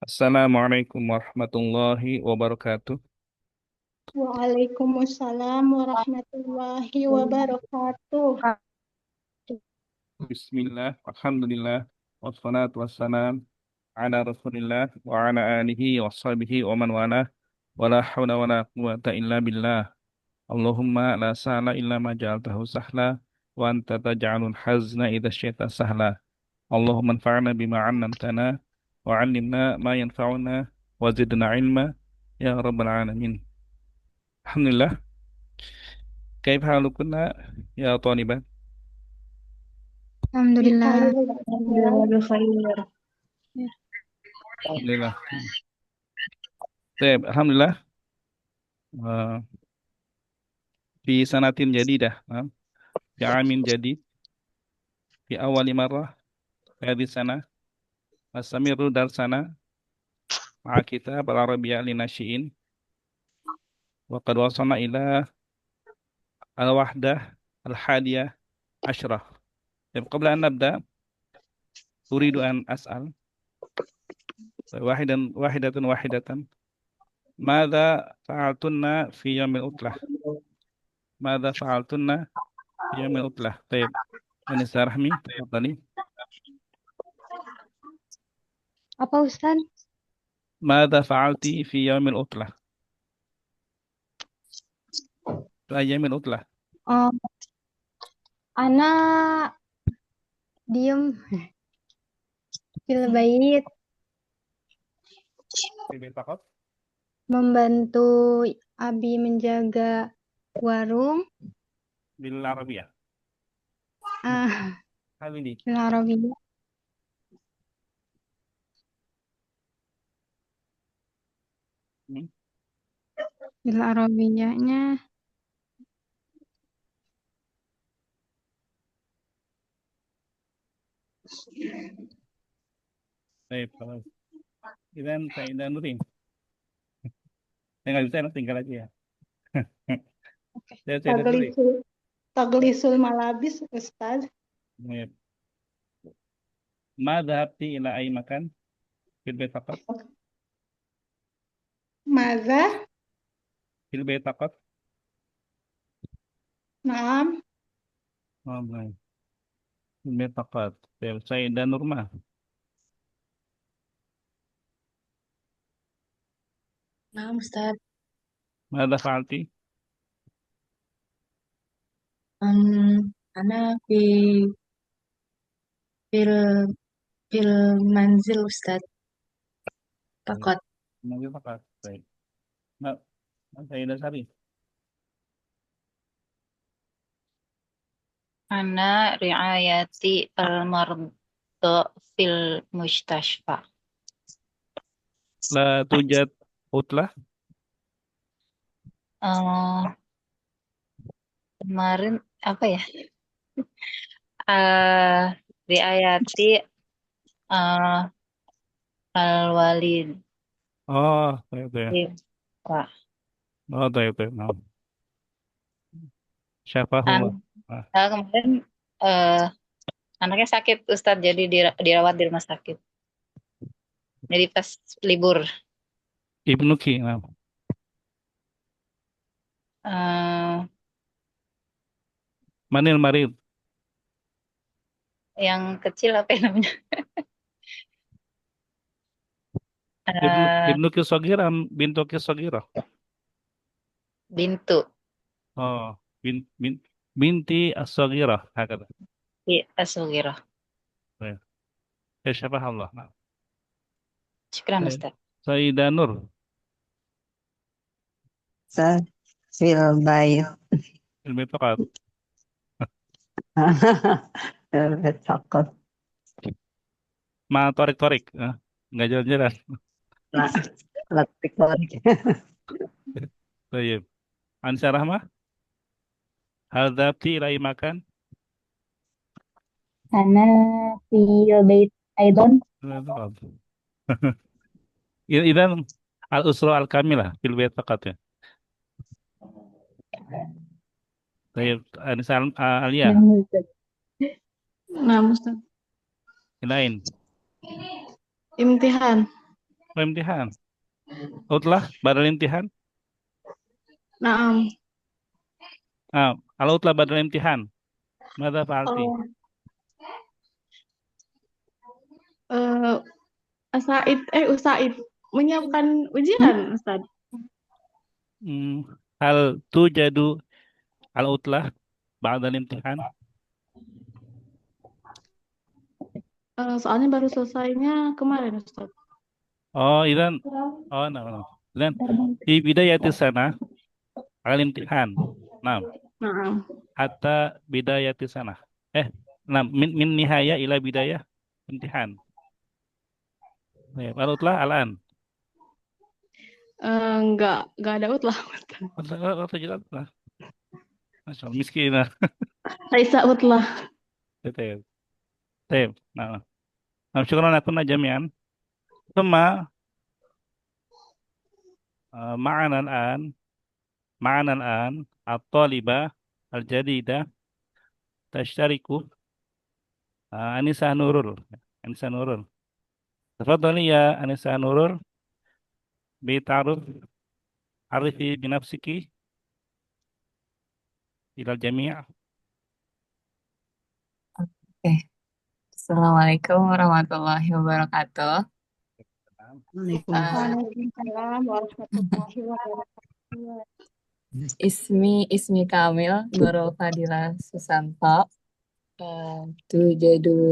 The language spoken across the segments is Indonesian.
Assalamualaikum warahmatullahi wabarakatuh. Waalaikumsalam warahmatullahi wabarakatuh. Bismillah, alhamdulillah, wassalatu wassalam ala rasulillah wa ala alihi wa sahbihi wa man wala wa la hawla wa la quwata illa billah. Allahumma la sahla illa ma ja'altahu sahla wa anta taj'alul hazna idha syi'ta sahla. Allahumma anfa'na bima 'allamtana wa 'allimna ma yanfa'una wa zidna ilma ya rabbal alamin. Alhamdulillah. Kaifa halukunna ya talibat? Alhamdulillah. Alhamdulillah berkhair. Alhamdulillah. Baik, alhamdulillah. Eh, Fi sanatin jadidah, fi amin jadid, fi awali marrah, fi hadhihi sanah, nastamiru darsana ma'a kitab al-Arabiyyah linasyi'in, wa qad wasalna ila al-wahdah al-hadiyah asyrah. Dan qabla an nabda, uridu an as'al wahidatan, madza fa'altunna fi yaumil utlah? Madza fa'altunna fi yaumil utlah? Baik. Anissa Rahmi, tafadhali. Apa Ustaz? Madza fa'alti fi yaumil utlah? Fi ayyamil utlah. Oh, anak diem fil bait Fi bait faqat. membantu Abi menjaga warung Bil Arabiyah. ah Hal ini. fil Arabiyah. Hmm. Fil Arabiyahnya Baik, kalau Idan saya Idan Nurin. Saya nggak bisa, tinggal aja ya. Saya Idan Nurin. Taglisul, taglisul malabis, Ustaz. Baik. Ma dhahabti ila ay makan fil bait faqat? Maza, Fil bait faqat? naam, Oh, baik. Fil bait faqat. Baik, saya Idan Nurma. Nah, Ustaz, Ma fa'alti? أنا fil fil manzil Ustaz, Baik. takut. Fil faqat. Baik. Ma, saya Idan Sari. Ana riayati al-marda fil mustashfa. La tujad utlah. Eh, Kemarin apa ya? Eh riayati eh al-walid. Oh, itu ya. Pak. Oh, itu. Nah, syafahullah. An Ah, kemarin eh anaknya sakit Ustadz, jadi dirawat di rumah sakit. Jadi pas libur. Ibnu Ki. Nah. eh Manil marid. yang kecil apa ya namanya? Ibnu Ki Sagira, bintu Ki Sagira. Bintu. Oh, binti as-saghirah hakata. Iya, Asugiro. Ya, ya syafah Allah. Nah, Syukran saya Ustaz. Sayyidah Nur, Fil bait. ilmu fakat. Fil bait faqat. Ma torik-torik, nggak jelas-jelas. Nah, letik balik. Baik. Ansa Rahmah, hal dzabti ilai makan. Ana fil bait Aidon. Ilmu fakat. Idan al-usra al-kamilah fil bait fakat ya. Baik, Ansa Alia, Nah, Ustaz. Nah, Ustaz. lain. Imtihan. الامتحان عطلة بعد الامتحان نعم. العطلة بعد الامتحان ماذا فعلتي؟ Usaid menyiapkan ujian, Ustaz. هل توجد العطلة بعد الامتحان؟ Soalnya baru selesainya kemarin, Ustaz. إذن نعم إذن في بداية السنة على الامتحان نعم Nah, حتى بداية السنة نعم من نهاية إلى بداية امتحان العطلة الآن nggak ada utlah. تجد ما شاء الله مسكينة Laisa utlah. طيب طيب نعم شكرا لكم جميعا ثم معنا الآن الطالبة الجديدة تشترك أنسة نورل تفضلي يا أنسة نورل بتعرف عرفي بنفسك إلى الجميع. Oke. Assalamualaikum warahmatullahi wabarakatuh. Waalaikumsalam. Waalaikumsalam warahmatullahi wabarakatuh. Ismi Kamil Nurul Fadila Susanto. Tujadu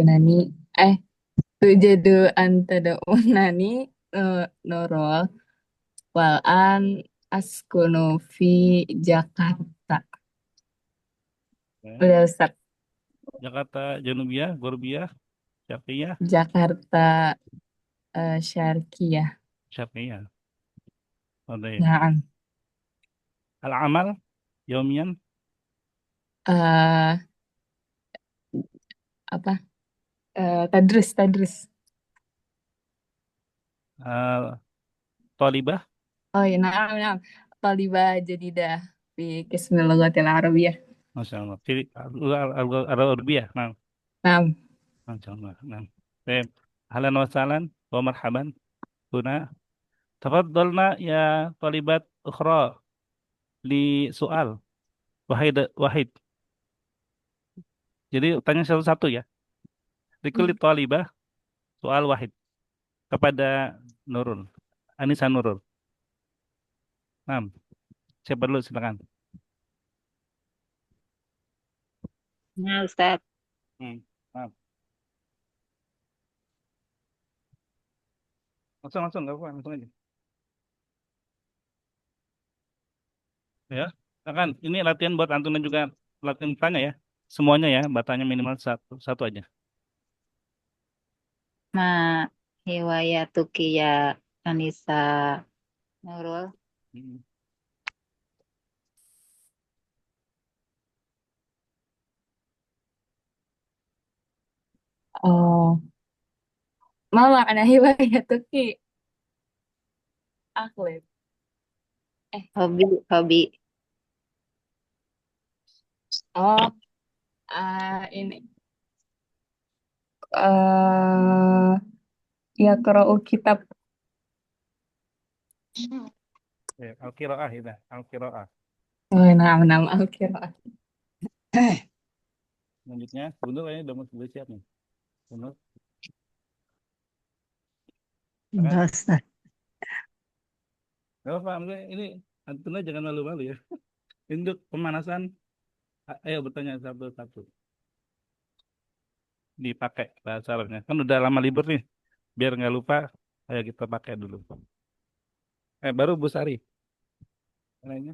antadaunani Nurul walan askunu fi Jakarta. Udah Ustaz. Jakarta Janubiyah, Gorbiyah, Syarqiyah, Jakarta Syarqiyah. Syarqiyah. Naam. Al-amal yaumian Apa? Tadrus. Talibah. Oh iya, naam. Talibah jadidah fi qismil lughatil arabiyyah. Masya Allah. Al-Arbiyah. Naam. Masya Allah. Baik. Ahlan wa sahlan wa marhaban. Huna. Tafadhalna ya talibat ukhra li soal. Wahid. Jadi tanya satu-satu ya. Likulli talibah soal wahid. Kepada Nurul. Anissa Nurul. Siapa dulu silakan. Nah, Ustaz. Maaf. Langsung nggak apa langsung aja. Ya, kan ini latihan buat Antun dan juga latihan tanya ya. Semuanya ya, batanya minimal satu aja. Ma hiwayatuki ya Anissa Nurul. Oh. Mama ana hiwayatuki akhlak. Hobi. Oh, ini. Ya qara'u kitab. Al-qiraah itu, al-qiraah. Oh, naam al-qiraah. Selanjutnya, Bunur kayaknya udah mau siap nih. Bunur. Enggak, Ustaz. Gak apa, ini Antuna jangan malu-malu ya. Untuk pemanasan, ayo bertanya satu-satu. Dipakai bahasa Arabnya. Kan udah lama libur nih. Biar nggak lupa, ayo kita pakai dulu. Baru Bu Sari. Lainnya.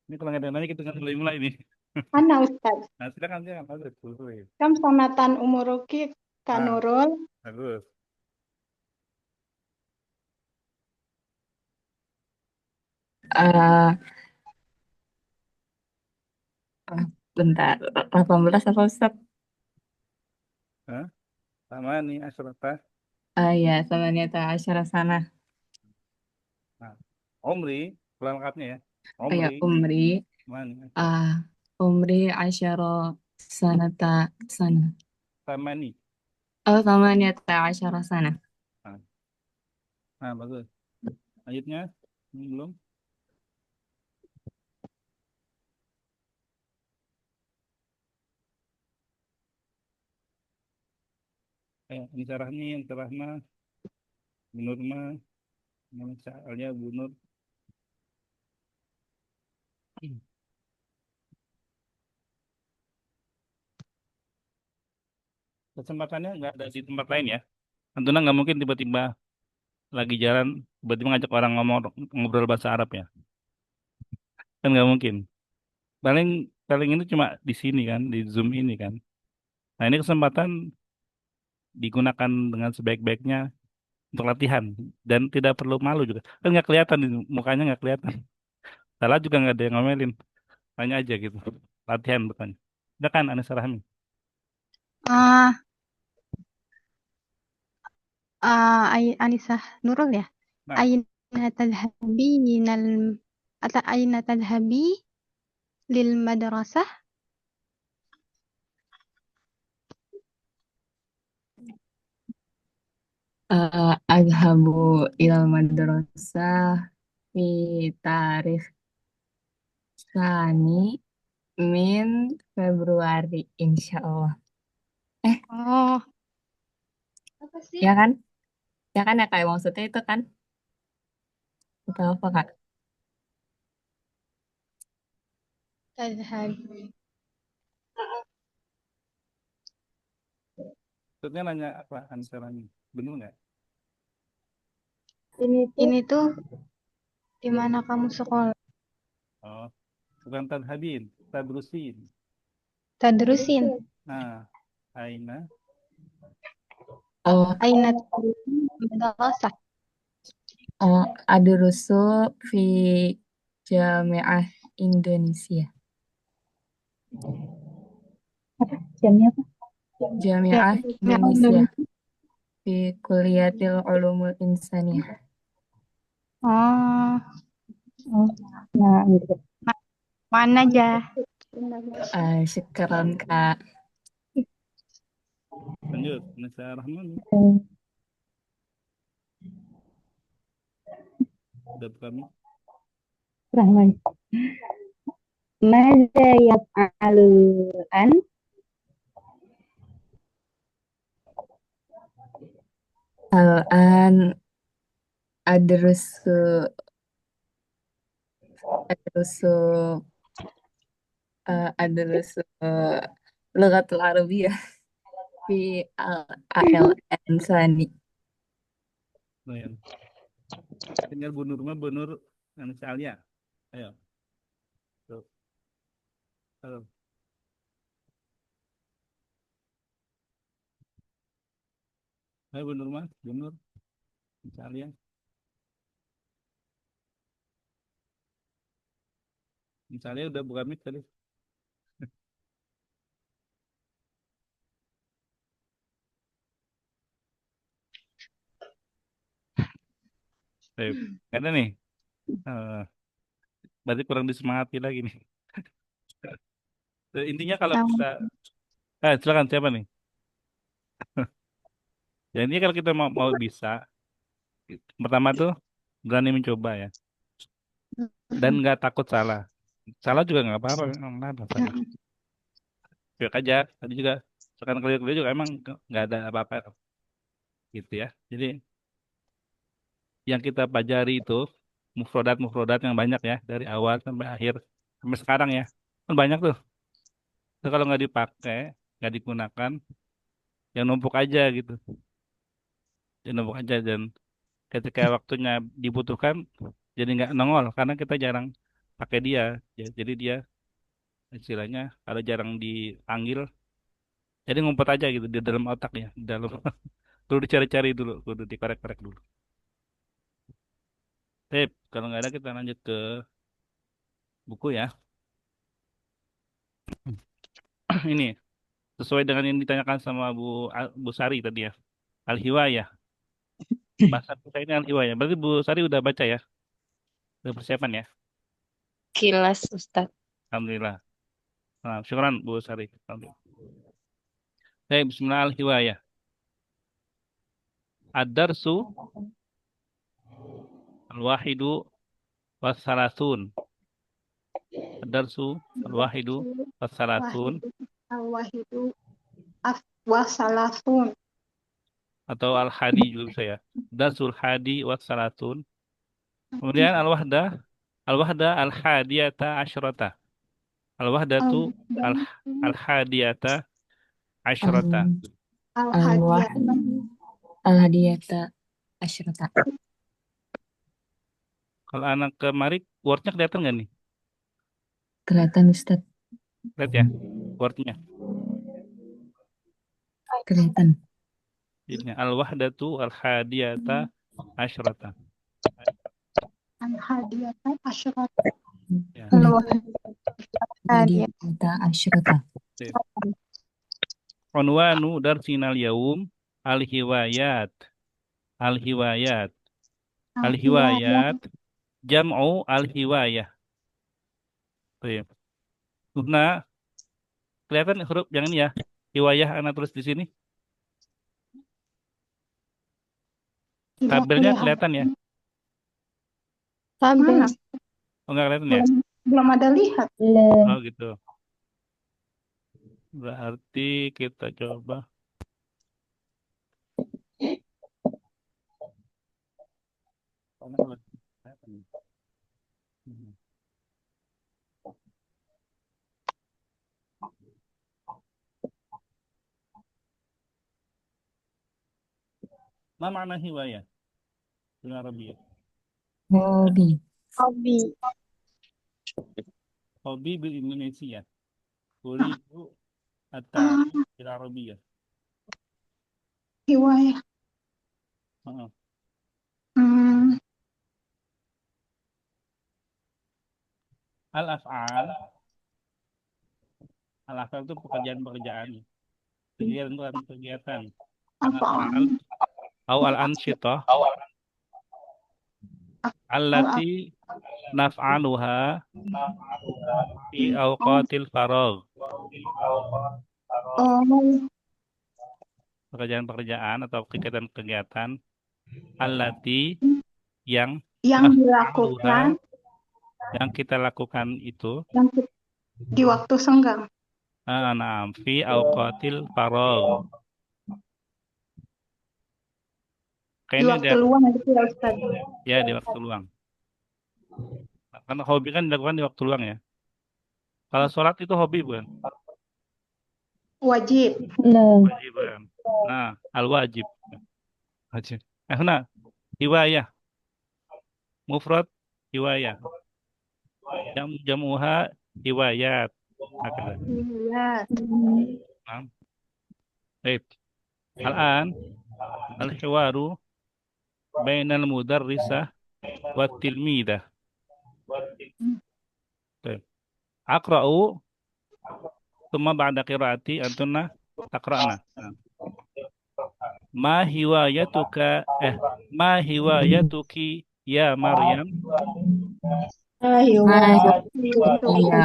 Ini kalau nggak ada nanya kita nggak mulai nih. Ana, Ustaz. Nah, silakan. Kam sanatan umuruki kanurul. Bagus. Bentar, 18 apa Ustaz? Sama nih Asrata. Ya, sama niata asyara sana. Omri, lengkapnya ya. Ya, Umri. Mana? Umri asyara sanata sana. Tamani. Oh, thamaniyata asyara sana. Nah, nah, bagus. Lanjutnya. Ini belum. Ini Rahmi, yang Rahma, Bu Nurma, nama Alia, Bu Nur. Kesempatannya nggak ada di tempat lain ya. Tentunya nggak mungkin tiba-tiba lagi jalan, tiba-tiba ngajak orang ngomong ngobrol bahasa Arab ya. Kan nggak mungkin. Paling paling ini cuma di sini kan, di Zoom ini kan. Nah ini kesempatan digunakan dengan sebaik-baiknya untuk latihan dan tidak perlu malu juga. Kan nggak kelihatan di mukanya nggak kelihatan. Salah juga nggak ada yang ngomelin. Tanya aja gitu. Latihan bertanya. Udah kan Anissa Rahmi? Ah, Anissa Nurul ya. Nah, Aina tadhhabinal aina tadhhabi lil madrasah? Adhabu ilal madrasah fi tarikh sani min Februari insya Allah. Oh, apa sih? Ya kan? Ya kan ya kayak maksudnya itu kan? Atau apa kak? Tadhhab. maksudnya nanya apa Anissa Rahmi? Bener nggak? Ini tuh di mana kamu sekolah? Oh, bukan tadhabin, tadrusin. Tadrusin. Nah, Aina. Oh, Aina tadhhabin madrasah. adrusu fi Jami'ah Indonesia. Jamnya apa? Jami'ah Ya, Indonesia fi Kuliatil Ulumul Insaniyah. Oh, Nah, gitu. mana aja? Syukran kak. Lanjut, Anissa Rahman. Udah kami. Rahman. Mada yaf'alu an? Al-an adrusu adrusu adrusu Lughatul Arabiyah fi ALN Sani. Nah, ya. Tinggal Bu Nur mah, Bu Nur Anissa Alia. Ayo. Tuh. Halo. Hai Bu Nur mah, Bu Nur Anissa Alia. Anissa Alia udah buka mic tadi. Ada nih. Eh, berarti kurang disemangati lagi nih. Intinya kalau Nama kita, silakan siapa nih? Ya ini kalau kita mau bisa, pertama tuh berani mencoba ya, dan nggak takut salah. Salah juga nggak apa-apa, nggak apa salah. Cuek aja. Tadi juga sekarang kali juga emang nggak ada apa-apa gitu ya. Jadi yang kita pelajari itu mufrodat yang banyak ya dari awal sampai akhir sampai sekarang ya, kan banyak tuh. Itu kalau nggak dipakai, nggak digunakan, yang numpuk aja gitu, yang numpuk aja dan ketika waktunya dibutuhkan jadi nggak nongol karena kita jarang pakai dia ya, jadi dia istilahnya kalau jarang dipanggil jadi ngumpet aja gitu di dalam otak ya, di dalam perlu dicari-cari dulu, perlu dikorek-korek dulu. Tip, kalau nggak ada kita lanjut ke buku ya. Ini sesuai dengan yang ditanyakan sama Bu Sari tadi ya, Al-Hiwayah, bahasa kita ini Al-Hiwayah, berarti Bu Sari udah baca ya, udah persiapan ya. Kilas Ustadz. Alhamdulillah. Nah, syukuran Bu Sari. Alhamdulillah. Baik, bismillah al-hiwayah. Ad-darsu al-wahidu was-salasun. Ad-darsu al-wahidu was-salasun. Al-wahidu wasalasun. Atau al-hadi juga bisa ya. Darsul hadi was-salasun. Kemudian al-wahdah al-hadiyata asyrata. Al-wahdatu al-hadiyata asyrata. Al-hadiyah. Al-hadiyata asyrata. Kalau anak kemarin wordnya kelihatan nggak nih? Kelihatan Ustaz. Lihat ya, wordnya. Kelihatan. Ini al-wahdatu al-hadiyata asyrata. Al-hadiyata asyrat. Ya. Hadiyata asyrata. Unwanu darsinal yaum al-hiwayat. Al-hiwayat. Al-hiwayat jam'u al-hiwayah. Baik. Nah, kelihatan huruf yang ini ya. Hiwayah anak tulis di sini. Tabelnya kelihatan ya? Tabel. Oh, nggak kelihatan ya? Belum ada lihat. Oh, gitu. Berarti kita coba. Ma makna hiwayah? Dengan Arabiah. Hobi. Hobi. Hobi bil Indonesia. Uridu at-ta'lim bil Arabiah. Hiwayah. Heeh. Al-af'al. Al-af'al itu pekerjaan-pekerjaan. Kegiatan. Al-af'al. Au al-ansyitah. Allati naf'aluha fi awqatil faragh. Pekerjaan-pekerjaan atau kegiatan-kegiatan allati yang dilakukan yang kita lakukan itu di waktu senggang. Na'am fi awqatil faragh. Di waktu luang gitu ya Ustaz. Ya, di waktu luang. Karena hobi kan dilakukan di waktu luang ya. Kalau sholat itu hobi bukan? Wajib. Wajib bukan? Nah, al-wajib. Wajib. Nah, hiwayah. Mufrad hiwayah. Jamuha hiwayat. Iya. Nah. Baik. Al-an al-hiwaru bainal mudarrisah wa tilmidah. Baik. Aqra'u thumma ba'da qiraati antunna taqra'na. Ma hiwayatuki ya Maryam? Ya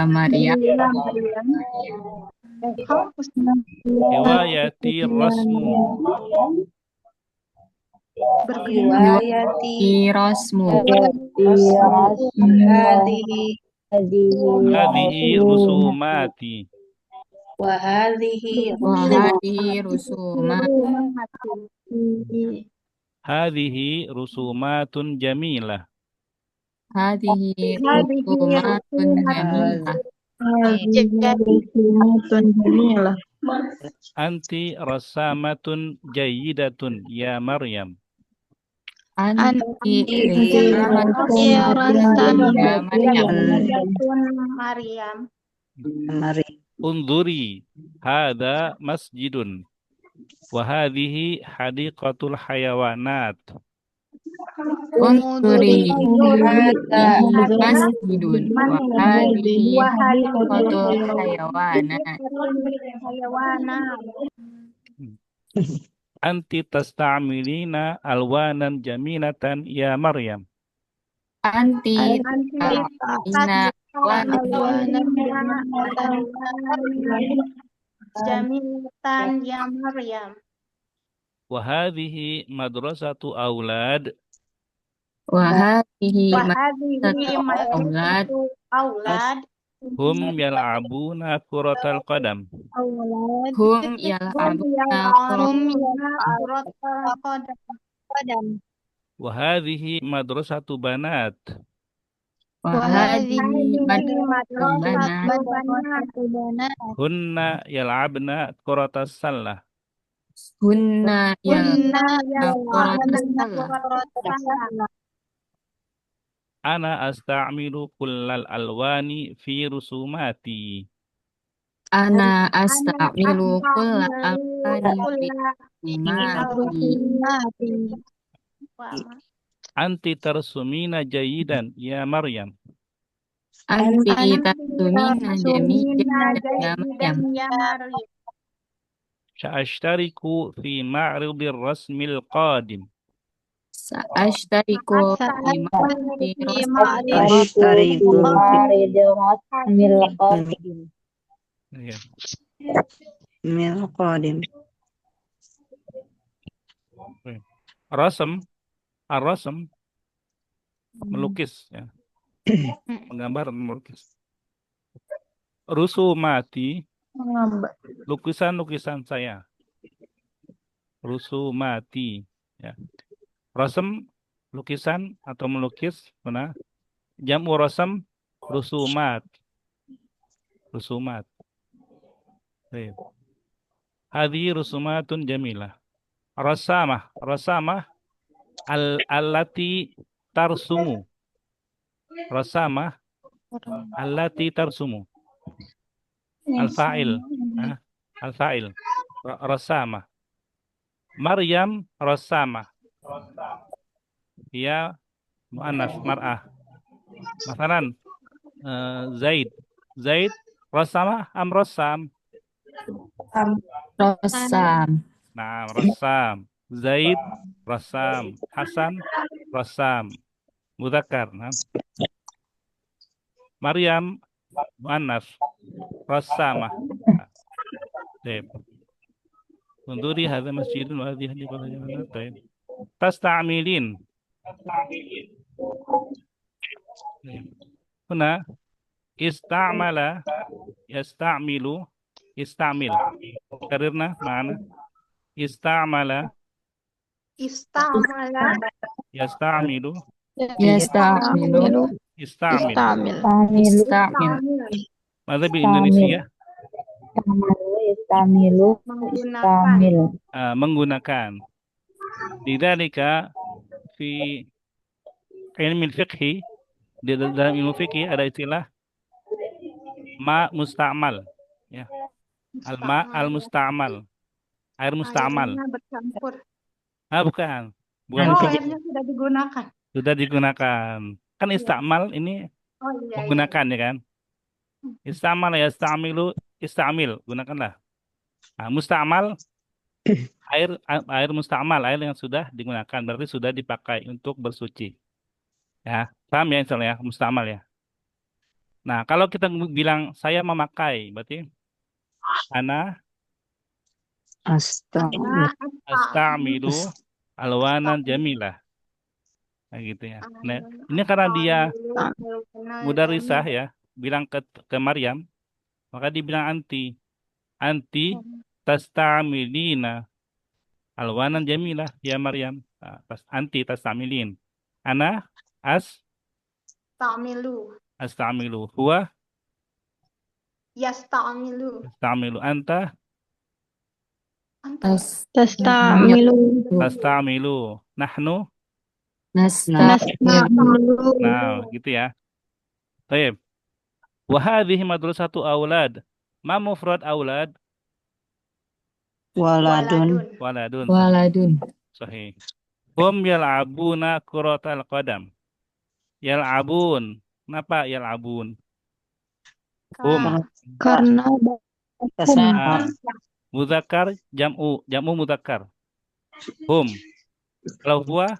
Maryam. Hiwayati rasmu. Hiwayati rasmu. Hadhihi rusumati. Wahadihi rusumat. Hadhihi rusumatun jamilah. Hadihi rusumatun jamilah. Anti rasamatun jayyidatun ya Maryam. Anti rasamatun ya Maryam. Unzuri hadha masjidun wa hadhihi hadiqatul hayawanat. Unzuri masjidun wa hadhihi hadiqatul hayawanat. Anti tasta'milina alwanan jamilatan ya Maryam. Anti ina jamilatan ya Maryam. Wahadhihi madrasatu aulad Wahadihi Wahadhihi aulad madrasatu aulad hum yal'abuna kuratal qadam. aulad hum hum yal'abuna yal'abuna qadam. Wahadhihi madrasatu banat wahadihi Wahadhihi madrasatu madrasatu banat hunna yal'abna kuratas salah. hunna kunna yal'abuna yal'abuna Ana asta'milu kullal alwani fi rusumati. ana asta'milu kulla alfani fi umati Anti tarsumina jayidan ya Maryam. anti tasumina jami'an ya Maryam ya Maryam. Sa'ashtariku fi ma'ridir rasmil qadim. sa'ashtariku fi ma'ridi Ashtariku fi ma'ridil rasmil qadim. Ya. Mil qadim. Rasm, ar-rasm melukis ya. Menggambar melukis. Rusumati lukisan-lukisan saya. Rusumati ya. Rasm lukisan atau melukis, mana? Jam'u rasm rusumat. Rusumat. Baik. Hadhi rusumatun jamilah. Rasamah allati tarsumu. Rasamah allati tarsumu. Al-fa'il. Al-fa'il. Rasamah. Maryam rasamah. Ia mu'annas mar'ah. Masalan Zaid rasamah am rasam. Rosam Nah, rasam. Zaid rasam. Hasan rasam. Mudzakkar. Nah. Maryam muannas rasamah. Baik. Unduri hadza masjidun wa hadhihi hadhiqatun. Baik. Tasta'milin. Huna ista'mala yasta'milu istamil. Karirna mana? Istamala Istamala yastamilu yasta'milu istamil. Istamilu Mada bil Indonesia? istamilu istamil. Menggunakan. Lidzalika fi ilmu fiqhi, di dalam ilmu fikih ada istilah ma musta'mal ya. Al-ma al-musta'mal. Air musta'mal. airnya bercampur. Bukan. Oh, airnya sudah digunakan. Sudah digunakan. Kan istamal ini Oh iya. menggunakan ya kan? Istamal ya istamil, gunakanlah. Nah, musta'mal air musta'mal, air yang sudah digunakan berarti sudah dipakai untuk bersuci. Ya, paham ya insyaallah ya, musta'mal ya. Nah, kalau kita bilang saya memakai berarti ana astamilu alwanan jamilah. Nah, gitu ya. Nah, ini karena dia mudarisah ya, bilang ke Maryam, maka dibilang anti tastamilina alwanan jamilah ya Maryam. Nah, anti tastamilin. Ana Tamilu. astamilu. Huwa Yastamilu. astamilu. Anta tastamilu. Nahnu. nasta'milu Nah, gitu ya. Baik. Wa hadhihi madrasatu aulad. Ma mufrad aulad? Waladun. waladun Sahih. Hum yal'abuna kuratal qadam. Yal'abun. Kenapa yal'abun? Hum. Karena Mudzakkar jam'u mudzakkar. Hum. Kalau huwa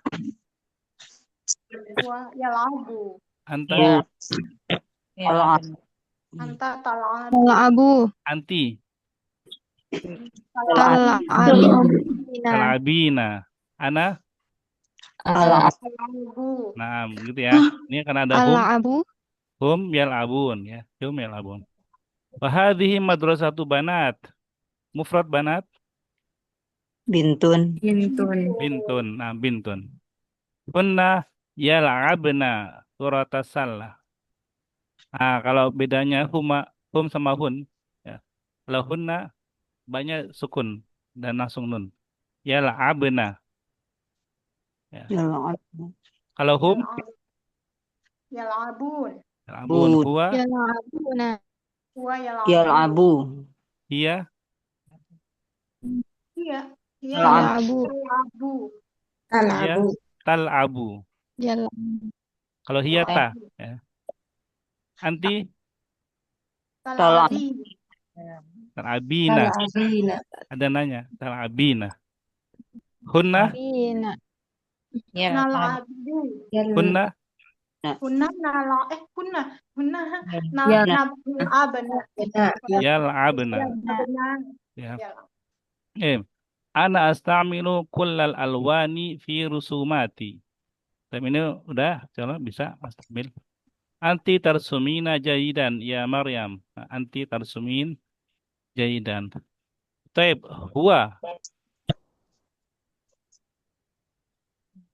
yalabu. anta Ya. Anta tal'abu. anti Tal'abina. Tal'abina. Ana, Al- nah gitu ya. Ini karena ada Al'abu. hum yal'abun ya. Hum yal'abun. Wahadhihi madrasatu banat. Mufrad banat, Bintun. Bintun. bintun. Nah, bintun. Hunna yal'abna surata salah. Nah, kalau bedanya hum sama hun, ya. Kalau hunna banyak sukun dan langsung nun. Yal'abna. Ya. Kalau hum, يلعبون yal'abun. Bud. Huwa, Yal'abuna. ويلعبون Yal'abu. hiya, هي هي Yal'abu. يلعبوا hiya, tal'abu. Yal- Kalau hiya ta, ya. Anti, تلعبين tal'abina. Tal'abina. Ada nanya, tal'abina. Hunna, Bina. نلعبون hunna, كنا نلعب كنا كنا Ya. نلعبنا yal'abna. Ya. Ana astamilu kullal alwani fi rusumati. Tapi ini udah, coba bisa astamil. Anti tarsumina jayidan ya Maryam. Nah, anti tarsumin jayidan. Taib, huwa,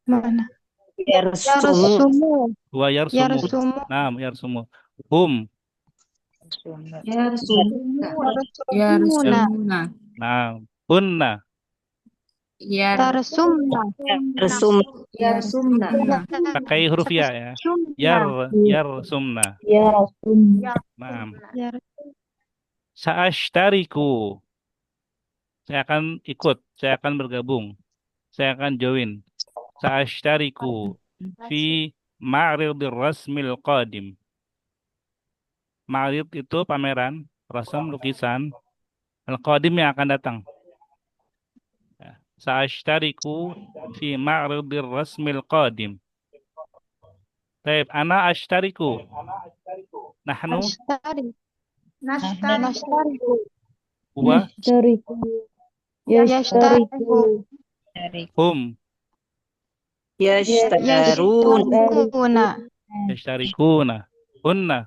Mana? Yarsumu. Yarsumu. huwa yarsumu. Yarsumu. Naam, yarsumu. Hum, Yarsumuna. Yarsumuna. Yarsumuna. naam. Hunna, Tarsumna. Yarsum. Yarsumna. pakai huruf ya ya. Yarsumna. Yarasum. Naam. Yar- Sa'ashtariku. Saya akan ikut, saya akan bergabung. Saya akan join. Sa'ashtariku fi ma'ridir rasmil qadim. Ma'rid itu pameran, rasam lukisan, al-qadim yang akan datang. Ya. Sa'ashtariku fi ma'ridir rasmil qadim. Taib, ana ashtariku. Nahnu, Ashtari. نشتري Nashtariku. huwa, Yashtariku. Yashtariku. hum, Yashtarun. Yashtarikuna. yashtarikuna, hunna,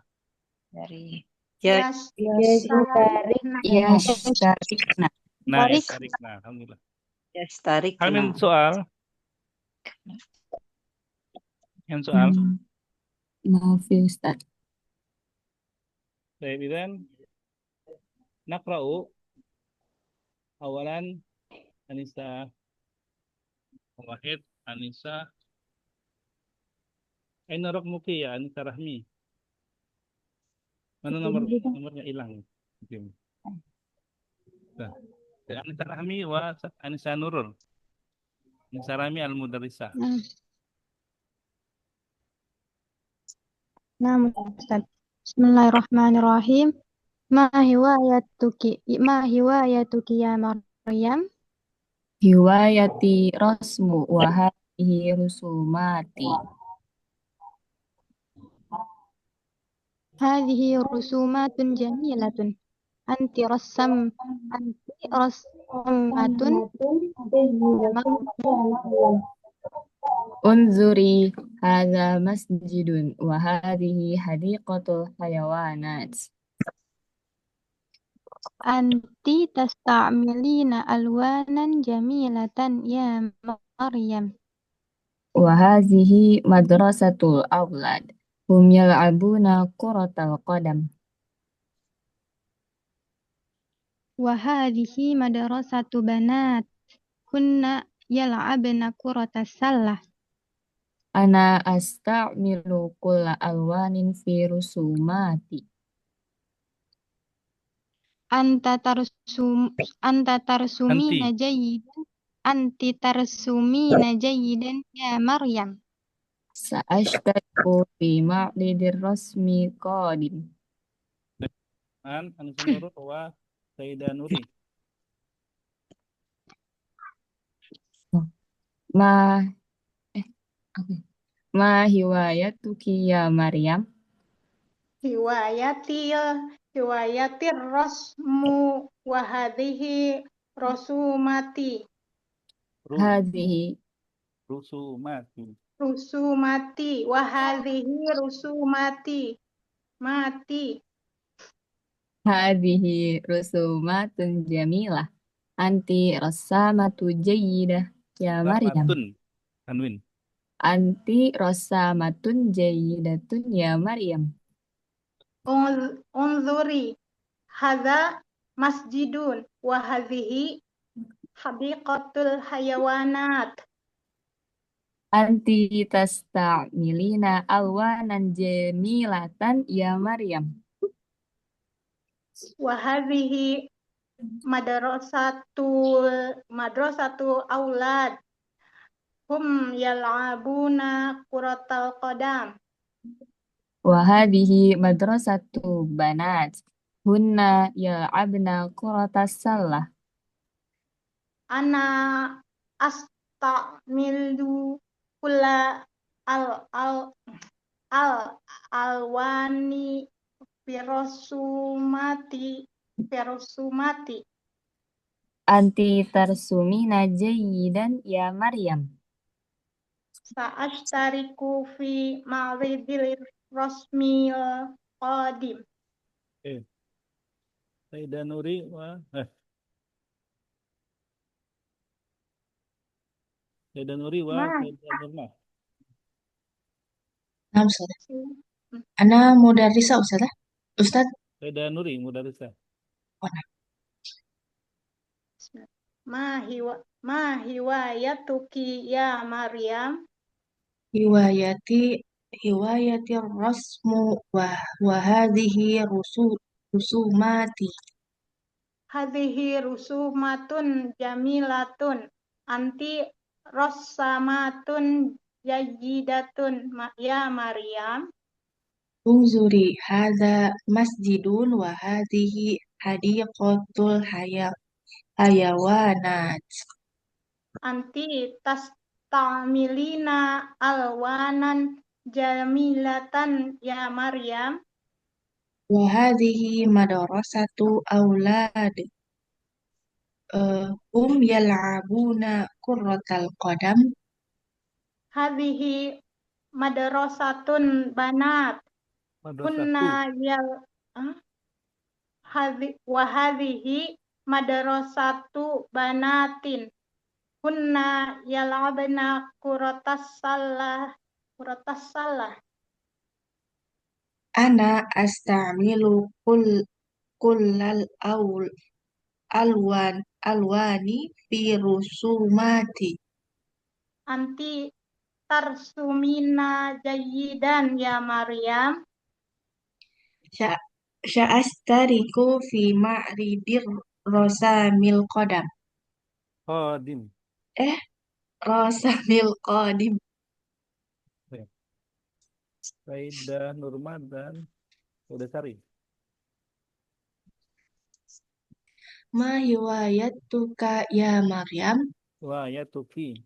Yashtarikna. Yashtarikna. nah, Tarik. yashtarikna. Alhamdulillah. Hal Yashtarikna. min soal? Yang soal? Maaf ya Ustaz. Baik, idan naqra'u awalan Anissa Wahid, Anissa Aina raqmuki ya Anissa Rahmi. Mana nomornya hilang. Oke. Nah, Anissa Rahmi wa Anissa Nurul. Anissa Rahmi al-Mudarrisah. Nah, Ustaz. Bismillahirrahmanirrahim. Ma hiwayatuki ya Maryam? Hiwayati rasmu wa hadhihi rusumati. Hadhihi rusumatun jamilatun. Anti rassamatun Unzuri hadha masjidun wa hadhihi hadiqatul hayawanat. Anti tasta'milina alwanan jamilatan ya Maryam. Wa hadhihi madrasatul awlad. Hum yal'abuna kuratal qadam. Wa hadhihi madrasatu banat. Kunna yal'abna kuratas salah. Ana asta'milu kulla alwanin fi rusumati. Anta tarsumina jayidan. Anti tarsumina jayidan ya Maryam. Sa'ashtariku fi ma'lidir rasmi qadim. Anissa Nurul wa Sayyidah Nuri. Ma hiwayatuki ya Maryam? hiwayatir rasmu Wahadhihi rosumati. Hadhihi. Rusumati. Rusumati. Wahadhihi rusumati. Mati. Hadhihi rusumatun jamilah. Anti rassamatu jayyidah. Ya Maryam. Ramatun. Tanwin. Anti rassamatun jayyidatun ya Maryam. Unzuri. Hadza masjidun. Wahadhihi hadiqatul hayawanat. Anti tasta'milina alwanan jamilatan ya Maryam. Wahadhihi madrasatul aulad. Hum yal'abuna kuratal qadam. Wa hadhihi madrasatu banat. Hunna yal'abna kuratas salah. Ana astamilu kulla al al al alwani pirosumati. Anti tarsumina jayyidan ya Maryam. Sa'ashtariku fi ma'ridil rasmil qadim. Sayyidah Nuri Sayyidah Nuri wa Ma. Sayyidah Nurma. Nah, Ustaz. Ana mudarrisa Ustaz. Ustaz. Sayyidah Nuri mudarrisah. Ma hiwayatuki ya Maryam. Hiwayati rasmu wa hadhihi rusumati. Hadhihi rusumatun jamilatun. Anti rossamatun jayidatun ya Maryam. Unzuri hadza masjidun wa hadhihi hadiqatul hayawanat. Anti tastamilina alwanan jamilatan ya Maryam. Wa hadhihi madrasatu aulad. Yal'abuna kurratal qadam. Hadhihi madrasatun banat. Kunna wahadhihi madrasatu banatin. Kunna yal'abna kuratas salah. Ana astamilu kullal alwani fi rusumati. Anti tarsumina jayidan ya Maryam. Sya'astariku fi ma'ridir rosamil qadam. Qadim. Rosamil qadim. Sayyidah Nurma dan Sayyidah Sari. Ma hiwayatuka ya Maryam. Wa yatuki.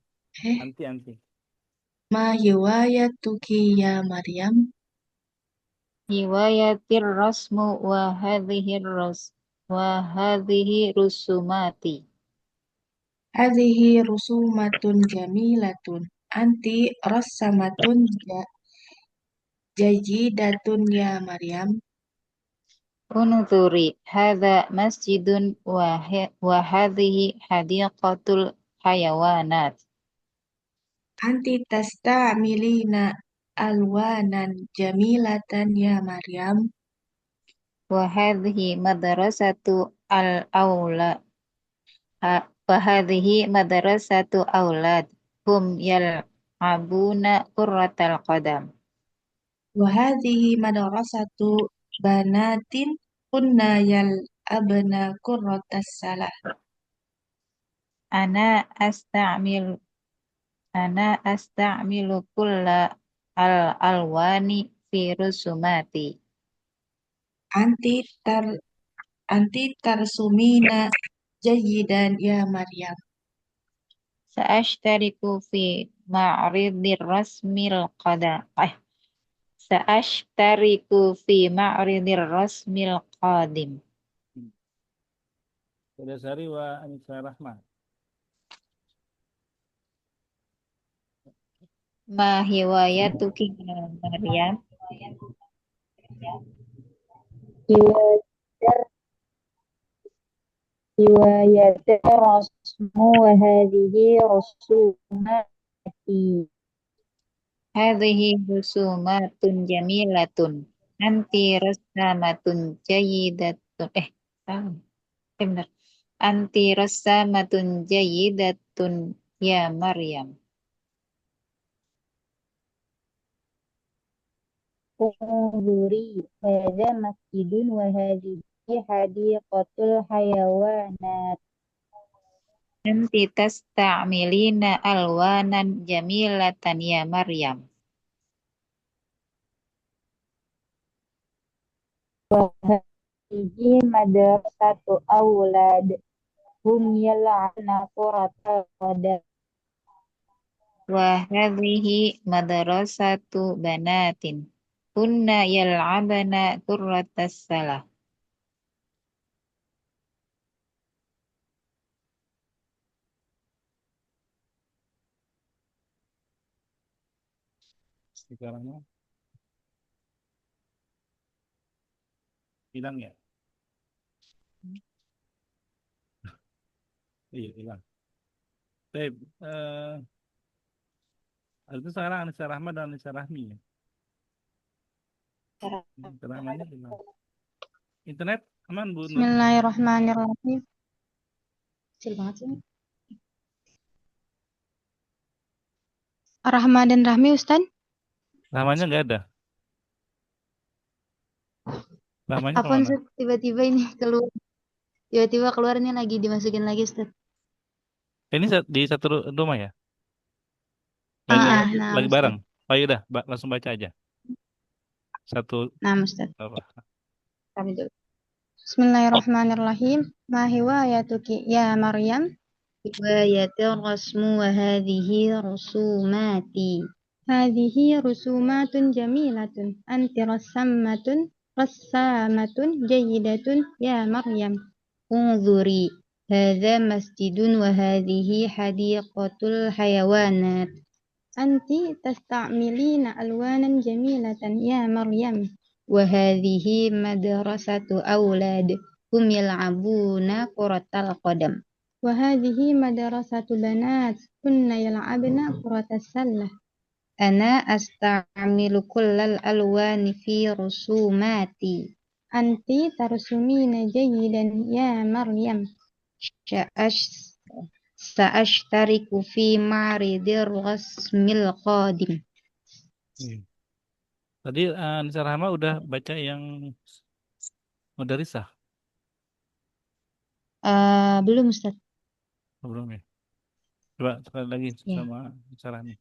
Anti. Ma hiwayatuki ya Maryam. Hiwayatir rasmu wa hadhihi rusumati. Hadhihi rusumatun jamilatun. Anti rassamatun jayidatun ya Maryam. Unzuri hadza masjidun wa hadhihi hadiqatul hayawanat. Anti tasta'milina alwanan jamilatan ya Maryam. Wa hadhihi madrasatu aulad. Hum yal'abuna kurratal qadam. Wa hadhihi madrasatu banatin kunna yal'abna kurratas salah. Ana asta'milu kulla alwani fi rusumati. Anti tarsumina jayidan ya Maryam. Sa'ashtariku fi ma'ridir rasmil qadam. Sa'ashtariku fi ma'ridir rasmil qadim. Dasari wa Anisa Rahma. Ma hiwayatuki ya Maryam. رواية رسم وهذه رسوماتي Hadhihi rusumatun jamilatun. Anti rassamatun jayyidatun. Salah. Benar. Anti rassamatun jayyidatun ya Maryam. انظري هذا مسجد وهذه حديقة الحيوانات Anti tasta'milina alwanan jamilatan ya Maryam. وهذه مدرسة أولاد هم يلعبون كرة القدم Wa hadhihi madrasatu banatin. Kunna yal'abana kurratas salah. Sekarangnya hilang ya? Iya, hilang. Baik, itu sekarang Anissa Rahma dan Anissa Rahmi ya. Anissa Rahmanya hilang. Internet aman Bu Nur? Bismillahirrahmanirrahim. Kecil banget sih. Rahma dan Rahmi, Ustaz? Rahmanya nggak ada. Rahmanya Apaan, kemana? Ustaz? Tiba-tiba ini keluar. Tiba-tiba keluar ini lagi dimasukin lagi, Ustaz. Ini di satu rumah ya? Lagi Nah, lagi Ustaz. bareng. Oh iya udah, langsung baca aja. Satu Nah, Ustaz. apa? Kami dulu. Bismillahirrahmanirrahim. Ma hiwayatuki ya Maryam? Hiwayatul rasmu wa hadhihi rusumati. Hadhihi rusumatun jamilatun. Anti rassamatun jayyidatun ya Maryam. Unzuri. Hadha masjidun wa hadhihi hadiqatul hayawanat. Anti tasta'milina alwanan jamilatan ya Maryam. وهذه مدرسة أولاد هم يلعبون كرة القدم وهذه مدرسة بنات كن يلعبن كرة السلة أنا أستعمل كل الألوان في رسوماتي أنت ترسمين جيدا يا مريم سأشترك في معرض الرسم القادم. Tadi Anissa Rahma udah baca yang Mudarisah? Belum, Ustaz. Belum ya? Coba sekali lagi Ya. sama Anissa Rahmi.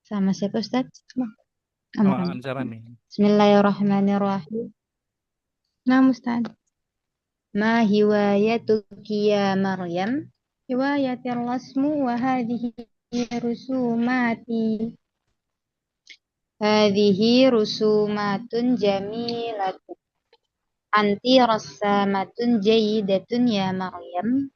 Sama siapa, Ustaz? Sama Anissa Rahmi. Bismillahirrahmanirrahim. Nah, Ustaz. Ma hiwayatuki ya Maryam? Hiwayatir rasmu wa hadhihi rusumati. Hadhihi rusumatun jamilatun. Anti rassamatun jayyidatun ya Maryam.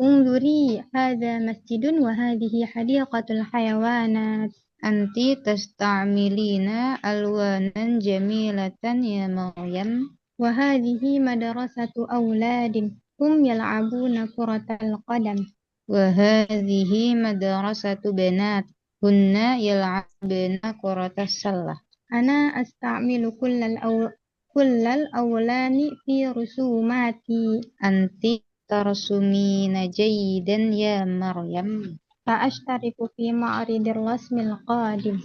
Unzuri hadha masjidun wa hadhihi hadiqatul hayawanat. Anti tasta'milina alwanan jamilatan ya Maryam. Wa hadhihi madrasatu awladin hum yal'abuna kuratal qadam. Wa hadhihi madrasatu banat hunna yal'abna kuratas salah. Ana asta'milu kullal awlani fi rusumati. Anti tarsumina jayyidan ya Maryam. Fa'ashtariku fi ma'ridir rasmil qadim.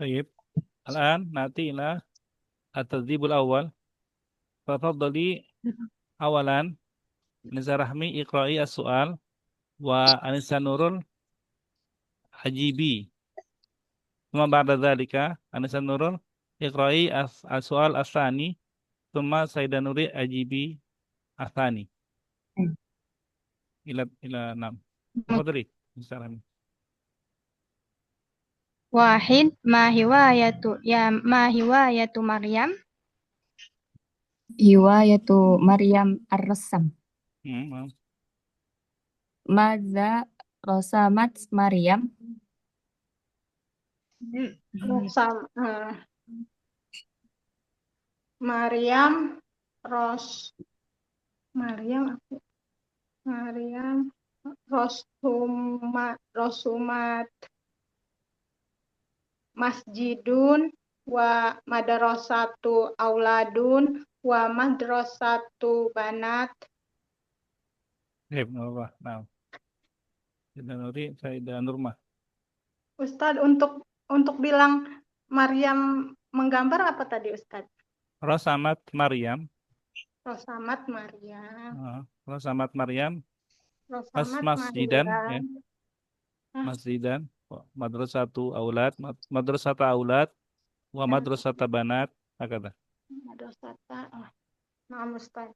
Baik. Al-an nanti ila at-tadribul awal. Tafadhali awalan Anissa Rahmi iqra'i as-su'al wa Anissa Nurul ajibi. Thumma ba'da dzalika Anissa Nurul iqra'i as-su'al as-tsani thumma Sayyidah Nuri ajibi as-tsani. Ila 6. Tafadhali Anissa Rahmi. Wahid, ma hiwayatu Maryam? Riwayatu Maryam Ar-Rassam. Naam. Madza rasamat Maryam? Rosam, Maryam, Maryam, Rosumat masjidun wa madrasatu auladun wa madrasatu banat. Nggak apa-apa. Nah, Sayyidah Nuri, Sayyidah Nurmah. Ustadz, untuk bilang Maryam menggambar apa tadi Ustadz? Rosamat Maryam. Rosamat Maryam. Rosamat Maryam. Rosamat Masjidan, ya. Maryam. Masjidan. Madrasatu aulad. Madrasata aulad. Wa madrasata banat. Hakata. Madrasata. Nah, Ustadz.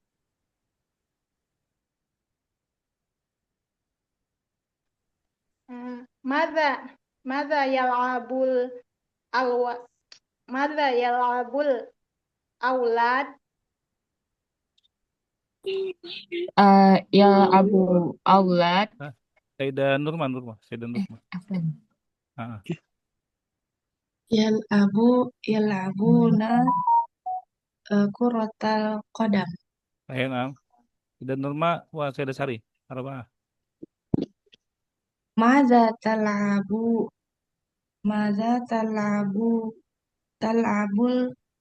Mada yal'abul aulad? Yal'abu aulad. Sayyidah Nurmah. Sayyidah Nurmah. Afwan. Yal'abuna kuratal qadam. Ayo, nah. Sayyidah Nurmah, wa Sayyidah Sari. Arabah. Maza tal'abul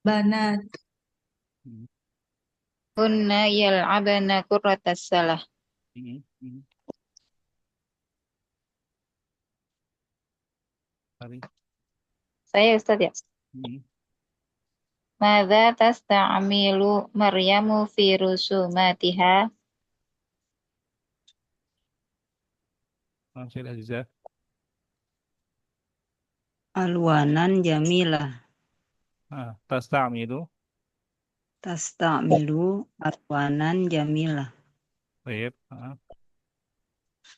banat. Kunna yal'abana kurratas salah. Sari. Saya Ustadz ya. Madza tasta'milu Maryamu fi rusumatiha? Sayyidah Aziza. Alwanan jamilah. Tasta'milu. Tasta'milu alwanan jamilah. Baik.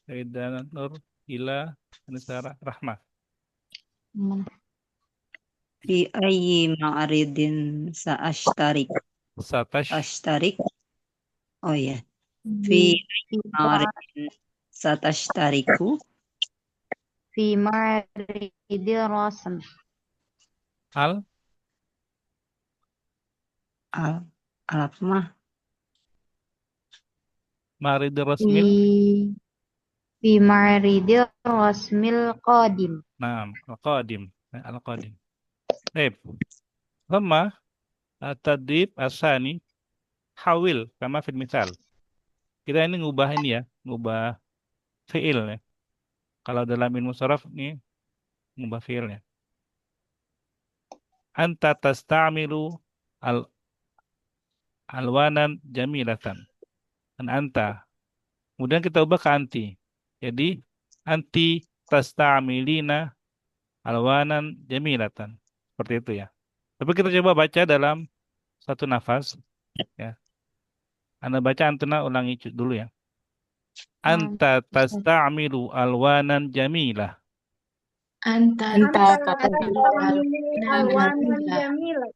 Sayyidah Nur ila Anusara Rahmah. Fi ayyi ma'aridin sa'ashtarik. Ashtarik. Oh ya. Fi ayyi ma'aridin satashhtariku. Fi ma'ridil rasam. Al apa mah? Marid Rasmil. Fi ma'ridil rasmil qadim. Naam, al-qadim. Al-qadim. Baik. Lama tadrib asani hawil kama fil misal. Kita ini ngubah ini ya, ngubah fiil ya. Kalau dalam ilmu sharaf ini ngubah fiilnya. Anta tasta'milu alwanan jamilatan. Dan anta. Kemudian kita ubah ke anti. Jadi anti tasta'milina alwanan jamilatan. Seperti itu ya. Tapi kita coba baca dalam satu nafas ya. Anda baca, Antuna ulangi dulu ya. Anta tasta'milu alwanan jamilah. Anta alwanan jamilah.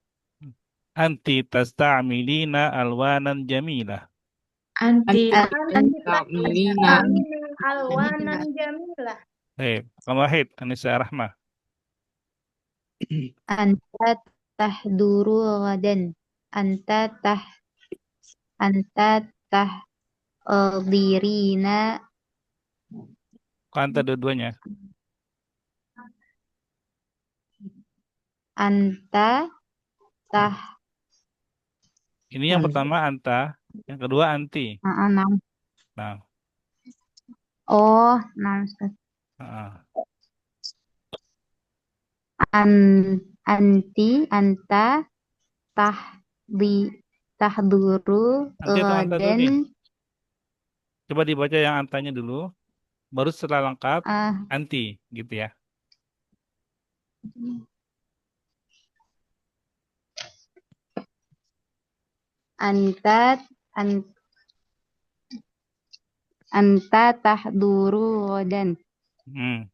Anti tasta'milina alwanan jamilah. Anti alwanan jamilah. Baik, Wahid Anissa Rahmah. Anta tahduru ghadan. Anta tahdirina. Kok anta dua-duanya? Anta Ini yang pertama anta, yang kedua anti. Nah. Oh, Ustaz. Anta tahduru ghadan. Coba dibaca yang antanya dulu, baru setelah lengkap anti, gitu ya. Anta tahduru ghadan.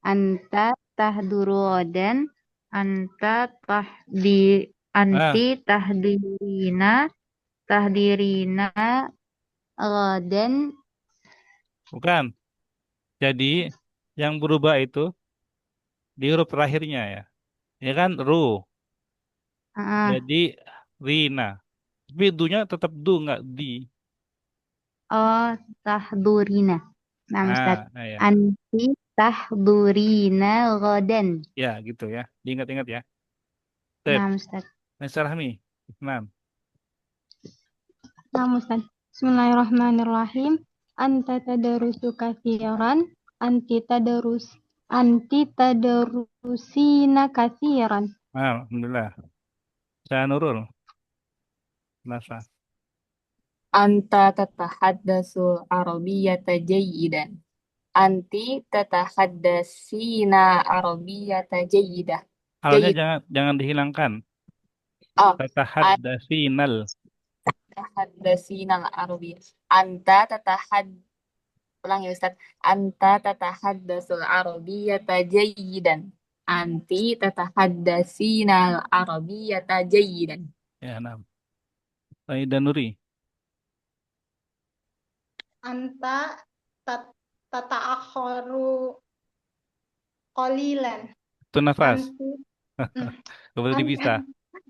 Anta tahduru ghadan. Anti tahdirina tahdirina ghadan. Bukan. Jadi yang berubah itu di huruf terakhirnya ya. Ya kan ru. Jadi rina. Tapi dunya tetap du nggak di. Oh, tahdurina. Nah, Ustaz. Ya. Anti tahdurina ghadan. Ya gitu ya. Diingat-ingat ya. Nah, Ustaz. Mr. Rahmi. Nah. Nah, Ustaz. Bismillahirrahmanirrahim. Anta tadarusu katsiran, anti tadarusina katsiran. Alhamdulillah. Saya Nurul. Nasa. Anta tatahaddasul arabiyyata jayyidan. Anti tatahaddatsina arabiyyata jayyidah. Alnya Jayyid. jangan dihilangkan. Oh, Tatahaddatsinal. tatahaddatsinal arabiyyah. Anta ulang ya Ustaz. Anta tatahaddatsul arabiyyata jayyidan. Anti tatahaddatsinal arabiyyata jayyidan. Ya, nah. Saida Nuri. Anta tata'akharu qalilan. Itu nafas. Anti Boleh dipisah.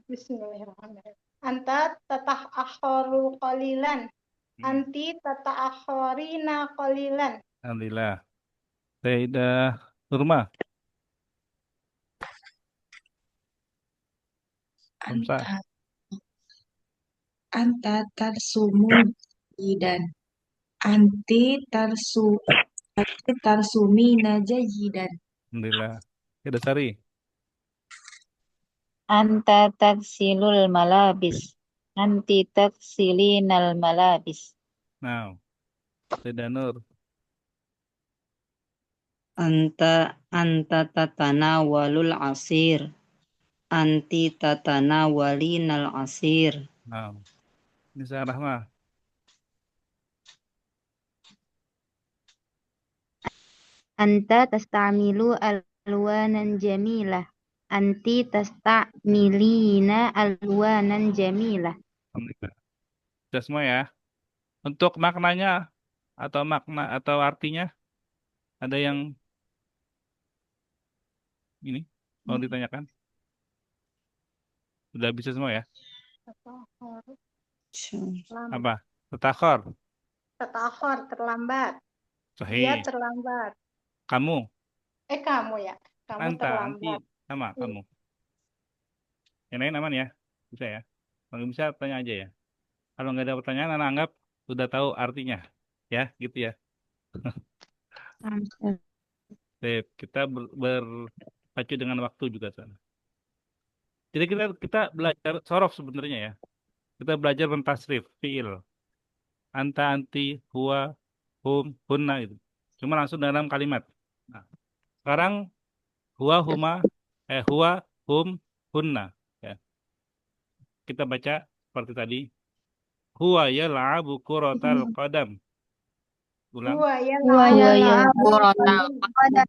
Bismillahirrahmanirrahim. Anta tata'akharu qalilan. Anti tata'akhirina qalilan. Alhamdulillah. Saida Nurma. Anta tarsumu jayidan. Anti tarsumina jayidan. Alhamdulillah. Kita cari. Anta taksilul malabis. Anti taksilinal malabis. Nah. Saida Nur. Anta tatanawalul asir. Anti tatanawalinal asir. Nah. Nisa Rahma. Anta tasta'milu alwanan jamilah. Anti tasta'milina alwanan jamilah. Alhamdulillah. Sudah semua ya. Untuk maknanya atau makna atau artinya ada yang ini mau ditanyakan? Sudah bisa semua ya? Apa? Tatakhor. Tatakhor, terlambat. Sahih. Dia terlambat. Kamu. Kamu ya. Kamu Anta, anti, terlambat. sama kamu. Yang lain aman ya? Bisa ya? Kalau bisa tanya aja ya. Kalau nggak ada pertanyaan, anak anggap sudah tahu artinya. Ya, gitu ya. Baik, kita berpacu dengan waktu juga sana. Jadi kita belajar sorof sebenarnya ya. Kita belajar mentasrif, fiil. Anta, anti, huwa, hum, hunna itu. Cuma langsung dalam kalimat. Nah, sekarang huwa, hum, hunna. Ya. Kita baca seperti tadi. Huwa yal'abu kuratal qadam. Ulang. Huwa yal'abu kuratal qadam.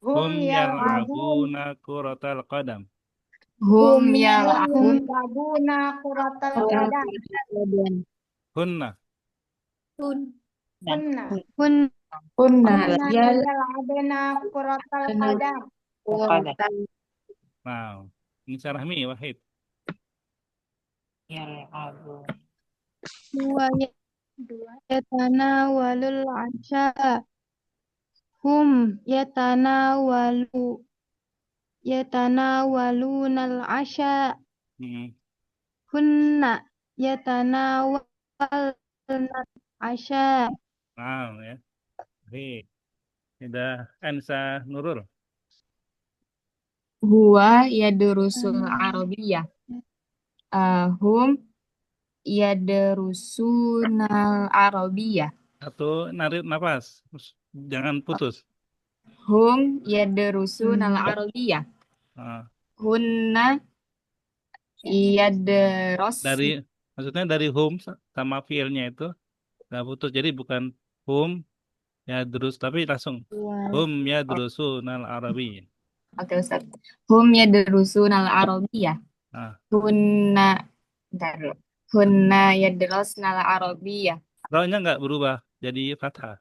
Hum yal'abuna kuratal qadam. Hum yal'abuna kuratal qadam. Hunna. Hunna yal'abuna kuratal qadam. Nah, ini Rahmi Wahid. Huwa yatanawalul asha. Hum yatanawalunal asha. Hunna yatanawalunal asha. Nah, ya. Oke. Sudah Ansa Nurul. Huwa yadrusul arabiyyah. Hum yadrusunal arabiyyah. Satu, narik nafas. Jangan putus. Hum yadrusunal arabiyyah. Hunna yadrus. Maksudnya dari hum sama fiilnya itu nggak putus. Jadi bukan hum yadrus, tapi langsung hum yadrusunal arabiyyah. Oke Ustaz. Hum yadrusunal arabiyyah. Nah, Hunna. Bentar dulu. Hunna yadrosnal arabiyah. ro-nya nggak berubah jadi fathah.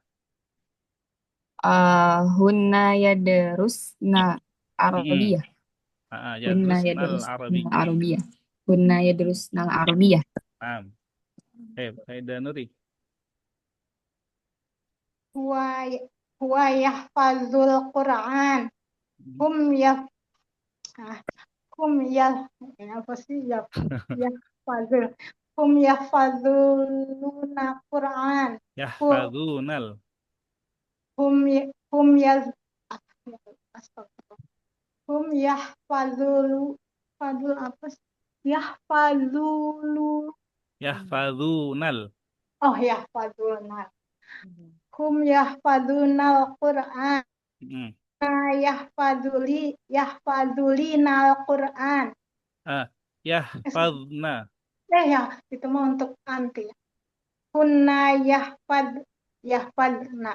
Hunna yadrusna Mm-mm. arabiyah. Ya Hunna terus nal yadrusnal Arabi. arabiyah. Hunna yadrusnal arabiyah. Nah, Saida Nuri. huwa huwa yahfazul Qur'an. Hum yaf ah, hum yaf apa sih yahfazul. Hum yahfazuluna Qur'an. Yahfadzunal. Hum hum yaz astagfirullah. Hum fadul apa sih? Yahfazulu Yahfadzunal. yahfazuluna. Hum yahfazunal Qur'an. Mm. Yahfazulinal Qur'an. Yahfadzna. Ya, itu mah untuk anti. Hunna yahfadna.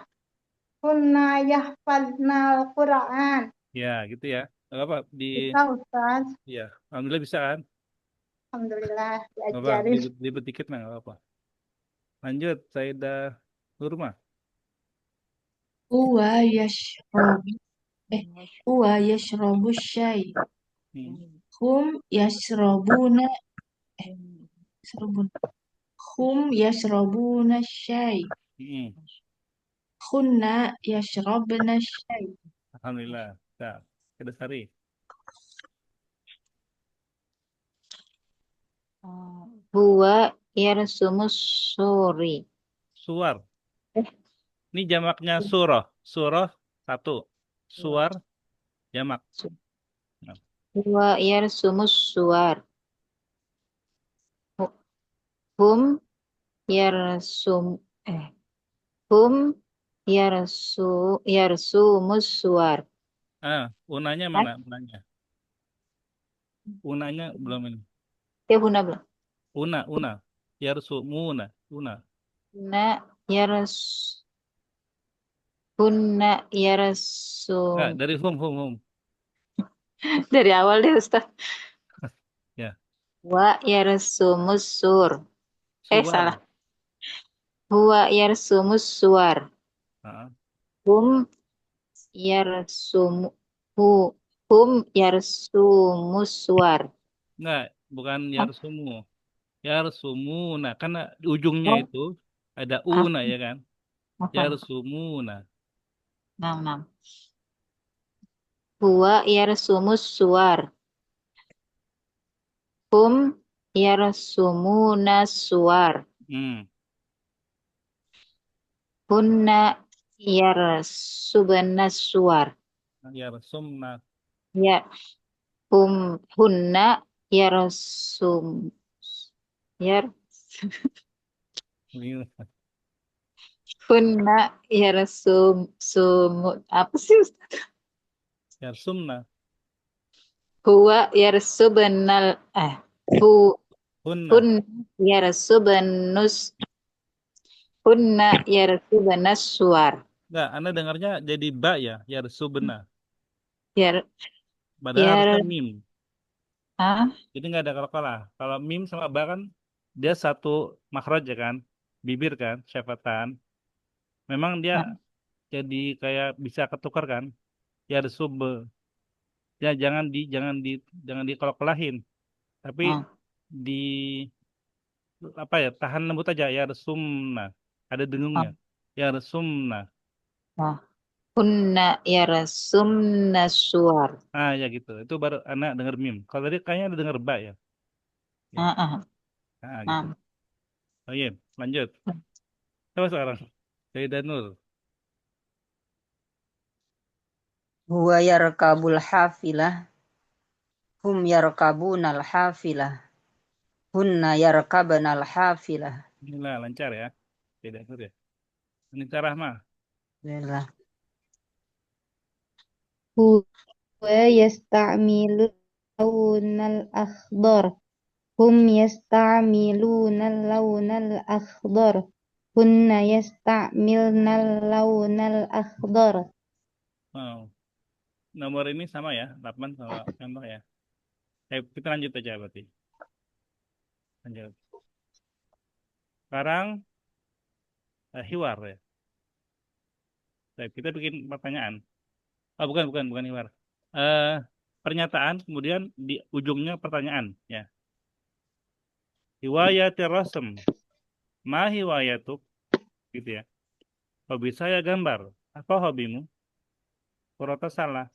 Hunna yahfadnal Qur'an. Ya, gitu ya. Nggak apa Bisa, Ustaz. ya. Alhamdulillah bisa kan? Alhamdulillah Nggak apa, diajarin. libet dikit mah nggak apa. Lanjut, Saida Nurma. Huwa yashrabu huwa yashrabu syai. Hum yashrabuna yashrabun. Hum yashrabuna syai. Mm. Hunna yashrabna syai. Alhamdulillah. Nah, Saida Sari. Huwa yarsumus suri. Suar. Ini jamaknya surah. Surah satu. Suar jamak. Nah, Huwa yarsumus suar. Hum yarsum hum yarsumus suar. Unanya mana? Unanya. Unanya belum ini. Ya huna belum. Una. Yarsumuna. Una. Huna yars Huna yarsum. Enggak, dari hum. Dari awal deh Ustaz. Ya. Wa yarsumus sur. Suar. Salah. Huwa yarsumus suar. Ah, Hum yarsumu hum yarsumus suar. Enggak, bukan yarsumu. Yarsumuna. Karena di ujungnya Oh. itu ada Ah. una ya kan? Apa? Yarsumuna. Nam. Huwa yarsumus suar. Hum yarsumuna suar. Hunna yarsubna suar. Yarsumna. Ya. Hunna yarsum yar Ini hunna apa sih Ustaz? Yarsumna. Huwa yarsubnal hu Hunna. hunna yarsubnus hunna yarsubnas suar. Enggak, Anda dengarnya jadi ba ya, yarsubna. Yar Padahal yar harusnya mim. ah Jadi nggak ada kalau-kalau. Kalau mim sama ba kan dia satu makhraj ya kan, bibir kan, syafatan. Memang dia jadi kayak bisa ketukar kan, yarsub. Ya jangan di kolak-kolahin. Tapi di apa ya, tahan lembut aja yarsumna. Ada dengungnya. Yarsumna. hunna yarsumnas suar. Ya gitu. Itu baru anak dengar mim. Kalau tadi kayaknya ada dengar ba ya. Gitu. Oh iya, lanjut. Coba sekarang. Sayyidah Nur. Huwa yarkabul hafilah. Hum yarkabunal hafilah. Hunna yarkabanal hafilah. Inilah lancar ya. Sayyidah Nur ya. Ini cara mah. Bismillah. Huwa yasta'milu lawnal akhdar. Hum yasta'miluna lawnal akhdar. Hunna yasta'milna lawnal akhdar. Nomor ini sama ya, 8 sama contoh ya. Kita lanjut aja berarti. Lanjut. Sekarang hiwar ya. Kita bikin pertanyaan. Oh, bukan hiwar. Pernyataan kemudian di ujungnya pertanyaan ya. Hiwayati rasem. Ma hiwayatuk gitu ya. Hobi saya gambar. Apa hobimu? Kurata salah.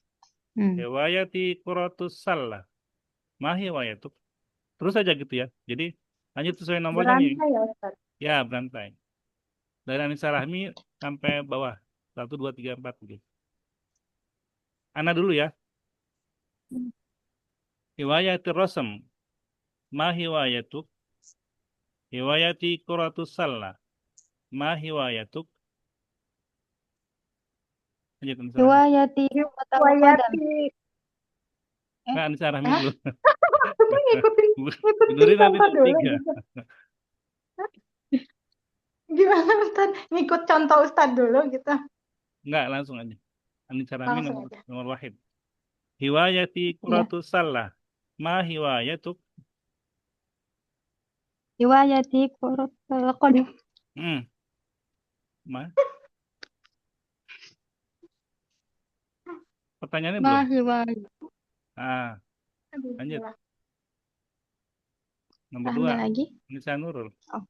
Hiwayati kuratus salah. Ma hiwayatuk. Terus aja gitu ya. Jadi lanjut sesuai nomornya nih. Berantai ya Ustaz. Ya, berantai. Dari Anissa Rahmi sampai bawah. 1, 2, 3, 4 gitu. Ana dulu ya. Hiwayati rasem. Ma hiwayatuk. Hiwayati kuratus salah. Ma hiwayatuk. Lanjut Anissa Rahmi. Hiwayati kuratul qadam. Hiwayati. Nggak, Anissa Rahmi Hah? dulu. Aku ngikutin Benerin nanti contoh dulu 3. gitu. Gimana Ustaz? Ngikut contoh Ustaz dulu gitu. Enggak, langsung aja. Anissa Rahmi Langsung nomor, aja. nomor wahid. Hiwayati Ya. kuratus salah. Ma hiwayatuk. Hiwayati kuratul qadam. Ma. Pertanyaannya Ma belum? hiwayatu. Lanjut. Nomor Ambil 2. lagi. Anissa Nurul. Oh.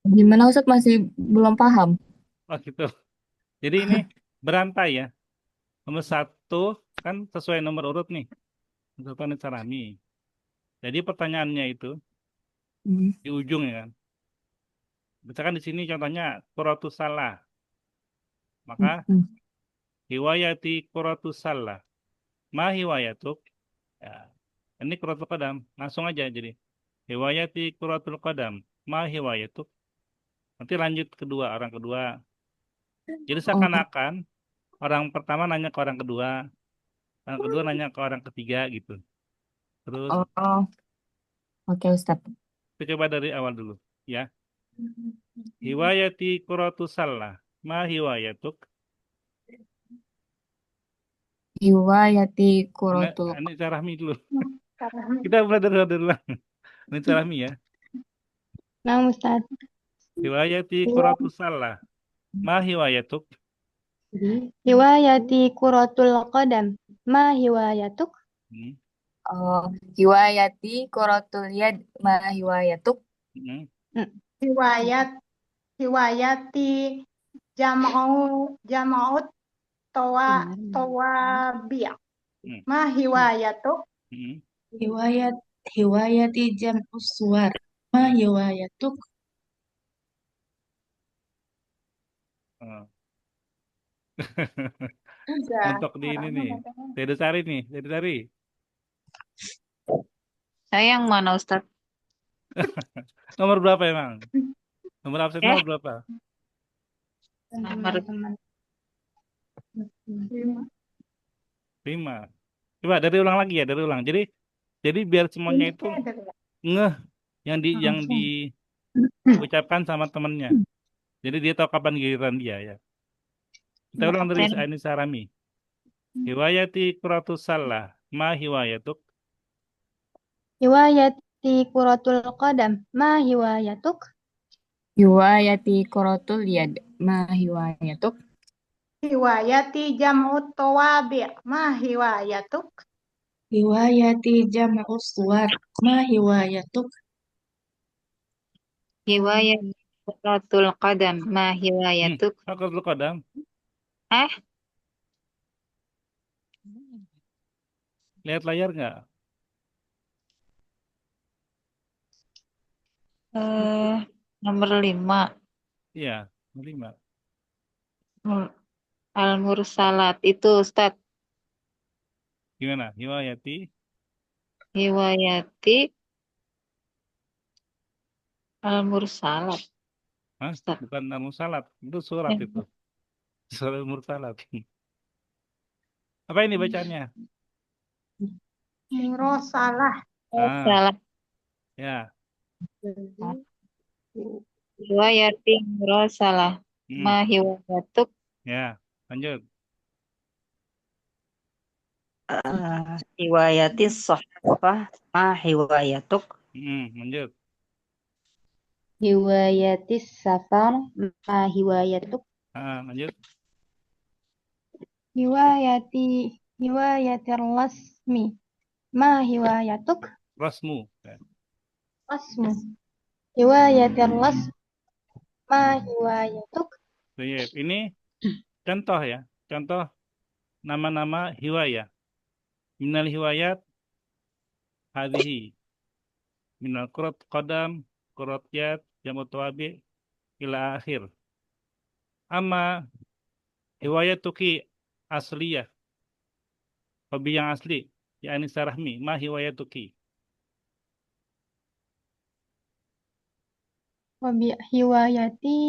Gimana Ustaz, masih belum paham? Oh gitu. Jadi ini berantai ya. Nomor 1 kan sesuai nomor urut nih. Untuk Anissa Rahmi. Jadi pertanyaannya itu di ujung ya kan. Misalkan di sini contohnya kuratus salah. Maka hiwayati kuratus salah. Ma hiwayatuk. Ya. Ini kuratul qadam. Langsung aja jadi. Hiwayati kuratul qadam. Ma hiwayatuk. Nanti lanjut kedua, orang kedua. Jadi seakan-akan orang pertama nanya ke orang kedua. Orang kedua nanya ke orang ketiga gitu. Terus Oke Ustaz. kita coba dari awal dulu ya. Hiwayati kuratus salah. Ma hiwayatuk. Hiwayati kuratul Ini Rahmi dulu. Karena Kita mulai dari ulang. Ini Rahmi ya. Nah, Ustaz. Hiwayati kuratus salah. Ma hiwayatuk. Hiwayati kuratul qadam. Ma hiwayatuk. hiwayati kuratul yad ma hiwayatuk. hiwayati jam'ut tawabi'. Ma hiwayatuk. Hiwayati jam'us suwar. Ma hiwayatuk. Untuk di ini nih. Tidak cari nih. Tidak cari. Saya yang mana Ustaz? Nomor berapa emang? Nomor absen nomor berapa? Nomor 5. Coba dari ulang lagi ya, dari ulang. Jadi biar semuanya itu ngeh yang diucapkan sama temennya. Jadi dia tahu kapan giliran dia ya. Kita ulang dari Anissa Rahmi. Hiwayati kuratus salah. Ma hiwayatuk. Hiwayati kuratul qadam. Ma hiwayatuk. Hiwayati kuratul yad ma hiwayatuk. Hiwayati jam'ut tawabi'. Ma hiwayatuk. Hiwayati jam'us suwar. Ma hiwayatuk. hiwayati kuratul qadam. Ma hiwayatuk. Kuratul qadam. Lihat layar nggak? Nomor 5. Iya, nomor 5. Al-Mursalat itu Ustaz. Gimana? Hiwayati Al-Mursalat. Ustaz. Bukan al-mursalat, itu surat itu. Surat al-mursalat. Apa ini bacaannya? Mursalah. Salah. Ya. Hiwayati mursalah. Ma hiwayatuk. Ya, lanjut. Hiwayatis sohbah ma hiwayatuk. Lanjut. Hiwayatis safar ma hiwayatuk. Lanjut. Hiwayatir lasmi ma hiwayatuk. Rasmu. Lasmu. Hiwayatir las ma hiwayatuk. Baik. Ini contoh ya. Contoh nama-nama hiwayah. Minal hiwayat hadhihi. Minal kurat qadam, kurat yad, jamu tawabi, ila akhir. Amma hiwayatuki asliyah. Hobi yang asli. Ya Anissa Rahmi. Ma hiwayatuki. Hiwayati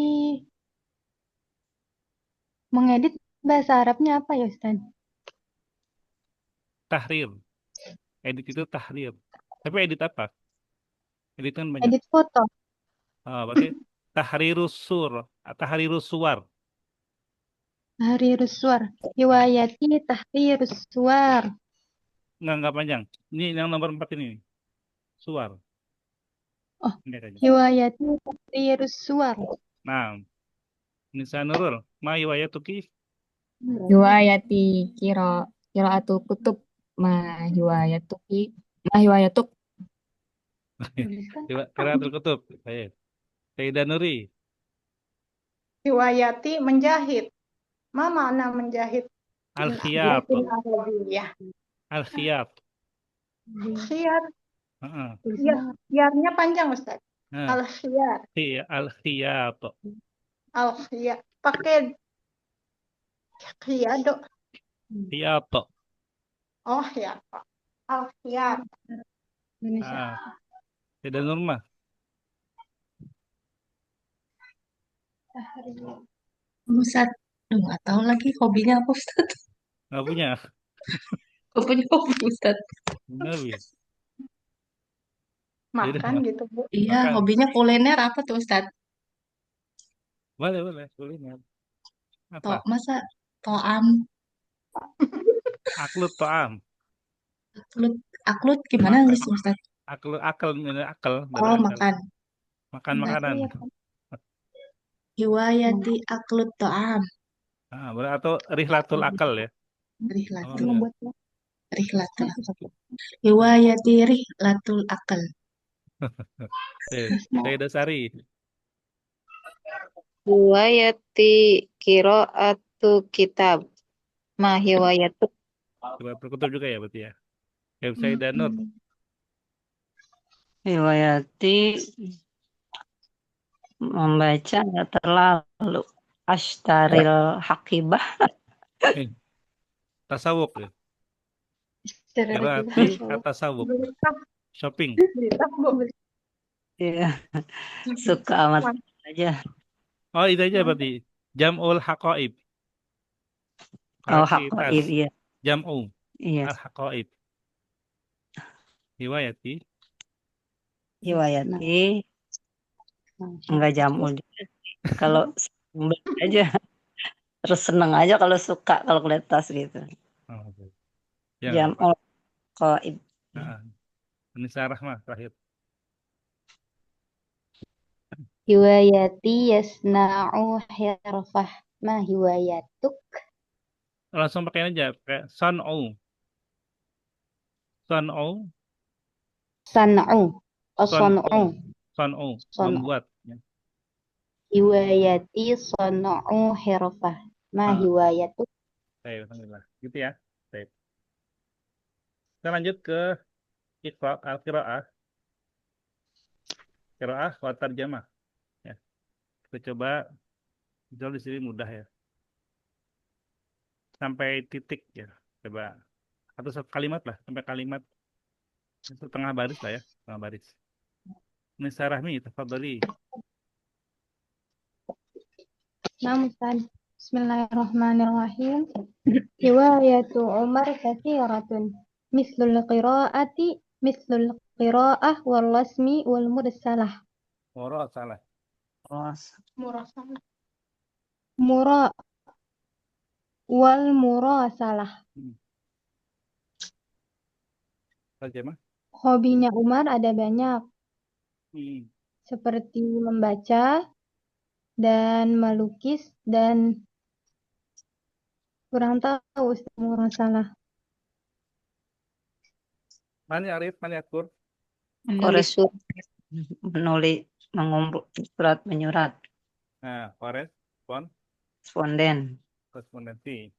mengedit bahasa Arabnya apa ya Ustaz? Tahrir. Edit itu tahrir. Tapi edit apa? Edit kan banyak. Edit foto. Berarti tahrirus suwar. Tahrirus suwar. Hiwayati tahrirus suwar. Enggak panjang. Ini yang nomor 4 ini. Suwar. Oh, Ini aja. hiwayati tahrirus suwar. Nah, Nisa Nurul. Ma hiwayatuki. Hiwayati qiraatul kutub ma hiwayatuk. Qiraatul kutub. Baik. Sayyidah Nuri. Hiwayati menjahit. Ma makna menjahit? Al-khiyat. Arabiyah. Al-khiyat. Khiyar. Heeh. Khiyarnya panjang Ustaz. Nah, Al-khiyar. Al-khiyat. Al-khiyar. Pakai khiyado. Khiyat. Oh ya. Al-khiyar. Sayyidah Nurmah. Ustaz, nggak tahu lagi hobinya apa Ustaz. Nggak punya. Nggak punya hobi Ustaz. Nggak bisa. Makan gitu Bu. Iya, Makan. hobinya kuliner apa tuh Ustaz? Boleh. Kuliner. Apa? Masa to'am, Aklut to'am. aklut gimana Makan. nih Ustaz? Akal. Oh, makan. Makan makanan. Hiwayati aklut to'am. Atau rihlatul akal ya. Rihlatul akal. Hiwayati rihlatul akal. Sayyidah Sari. Hiwayati qiraatu kitab. Ma hiwayatuk. Qiraatul kutub juga ya berarti ya. Sayyidah Nur. Hiwayati membaca nggak terlalu. Ashtaril Haqibah. Tasawuf ya. Qiraati tasawuf. Shopping. Iya. Suka amat aja. Oh, itu aja berarti. Jam'ul haqaib. Oh, haqaib, iya. Jam'u. Iya. Al-haqaib. Hiwayati. Enggak jamu juga. Kalau aja. Terus seneng aja kalau suka kalau ngeliat tas gitu. Jam'ul haqaib. Anissa Rahmah terakhir. Hiwayati yasna'u hirfah ma hiwayatuk. Langsung pakai aja. Pakai san'u. San'u. Membuat. Hiwayati san'u hirfah ma hiwayatuk. Baik, alhamdulillah. Gitu ya. Baik. Kita lanjut ke Iqra al-qiraah. Qiraah wa tarjamah. Ya. Kita coba di sini mudah ya. Sampai titik ya. Coba atau satu kalimat lah, sampai kalimat setengah baris lah ya, setengah baris. Nisa Rahmi, tafadhali. Naam Ustaz. Bismillahirrahmanirrahim. Hiwayatu Umar kathiratun. Mislul qira'ah wal rasmi wal mursalah. Murasalah. Wal murasalah. Terjemah. Hobinya Umar ada banyak, Hmm. seperti membaca dan melukis dan kurang tahu Ustaz, kurang salah. Mana Arif, mana Akur? Menulis surat, menulis, mengumpul surat, menyurat, Nah, koresponden, responden, korespondensi.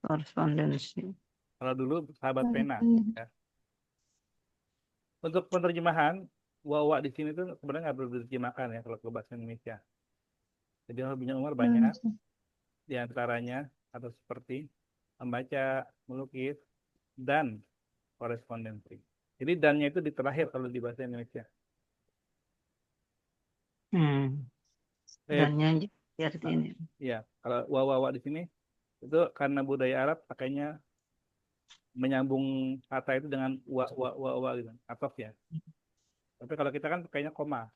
korespondensi. Kalau dulu sahabat pena. Ya. Untuk penerjemahan, wawa di sini tuh sebenarnya nggak perlu diterjemahkan ya kalau ke bahasa Indonesia. Jadi hobinya Umar banyak, di antaranya atau seperti membaca, melukis, dan korespondensi. Jadi dannya itu di terakhir kalau di bahasa Indonesia. Dannya seperti ini. Iya, kalau wawa di sini itu karena budaya Arab pakainya menyambung kata itu dengan wa gitu, atof ya. Tapi kalau kita kan pakainya koma.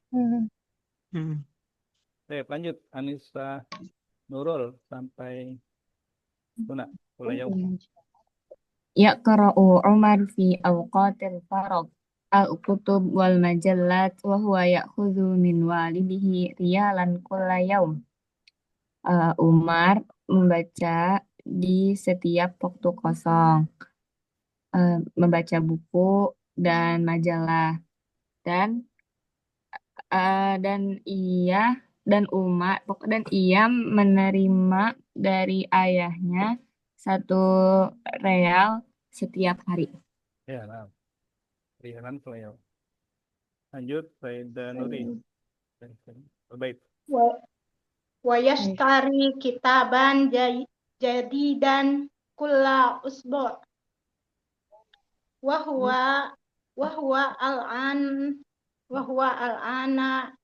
Lanjut Anissa Nurul sampai Tuna Yaum. يقرأ عمر في أوقات الفراغ الكتب والمجلات وهو يأخذ من والده ريالا كل يوم. Umar membaca di setiap waktu kosong, membaca buku dan majalah, dan dan ia menerima dari ayahnya 1 real setiap hari. Ya, nah. Rialan Kulayau. Lanjut Sayyidah Nuri. Baik. Wa yashtari kitaban jadidan kulla usbu'. Wa huwa al-ana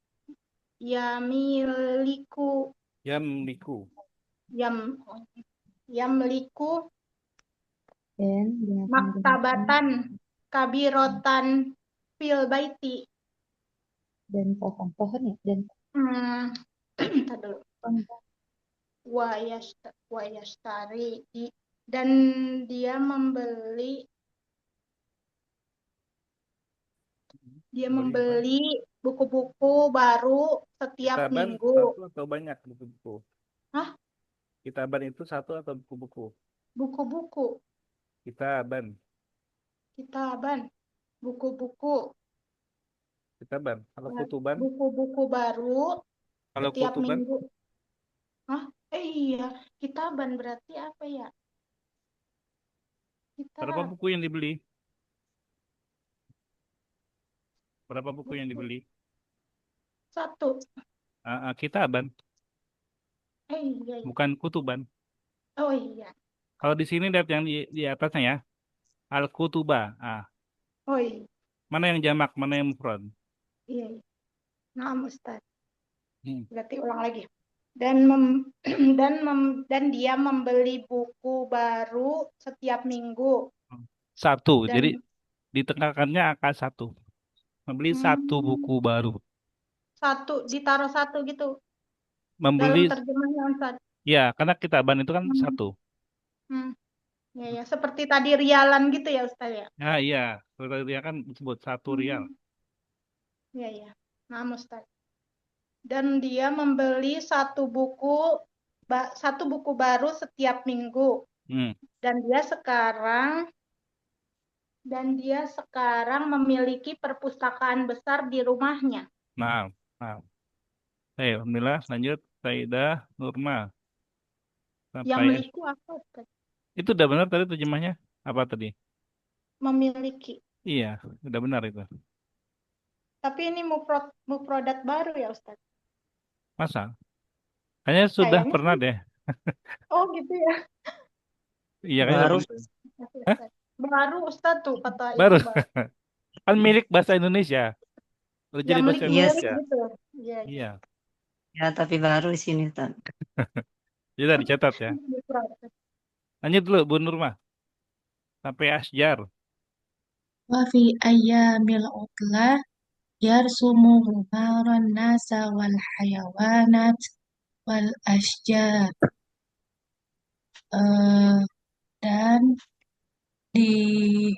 yamliku maktabatan kabirotan fil baiti. Dan pohon ya, dan Dulu. Wa yashtari dan dia membeli buku-buku baru setiap Kitaban minggu. satu atau banyak buku-buku? Hah? Kitaban itu satu atau buku-buku? Buku-buku. Kitaban. Buku-buku. Kitaban. Kalau kutuban? Buku-buku baru kalau setiap kutuban? minggu. Hah? Iya, kitaban berarti apa ya? Berapa buku yang dibeli? Berapa buku yang dibeli? 1. Kitaban. Iya. Bukan kutuban. Oh iya. Kalau di sini lihat yang di atasnya ya. Al-kutuba. Oh iya. Mana yang jamak, mana yang mufrad? Iya. Nah, Ustaz. Berarti ulang lagi. Dan dia membeli buku baru setiap minggu. 1. Jadi ditengahkannya angka 1. Membeli 1 buku baru. 1 ditaruh 1 gitu. Membeli. Dalam terjemahnya Ustaz. Ya, karena kitaban itu kan 1. Ya, seperti tadi rialan gitu ya Ustaz ya. Iya. Dia kan disebut 1 rial. Iya. Nah, Ustaz. Dan dia membeli 1 buku baru setiap minggu. Dan dia sekarang memiliki perpustakaan besar di rumahnya. Nah. Alhamdulillah, lanjut Sayyidah Nurma. Yang memiliki apa? Itu udah benar tadi terjemahnya? Apa tadi? Memiliki. Iya, udah benar itu. Tapi ini mufradat baru ya Ustaz? Masa? Kayaknya sudah pernah deh. Oh gitu ya? Iya, Baru. Baru Ustaz tuh kata baru. itu. Kan milik bahasa Indonesia. Udah jadi bahasa Indonesia. Gitu. Iya. Ya, tapi baru di sini, Tan. Jadi dicatat ya. Lanjut dulu Bu Nurma. Sampai Asjar. Wa fi ayyamil utlah yarsumu ghubaran nasa wal hayawanat wal asjar. Dan di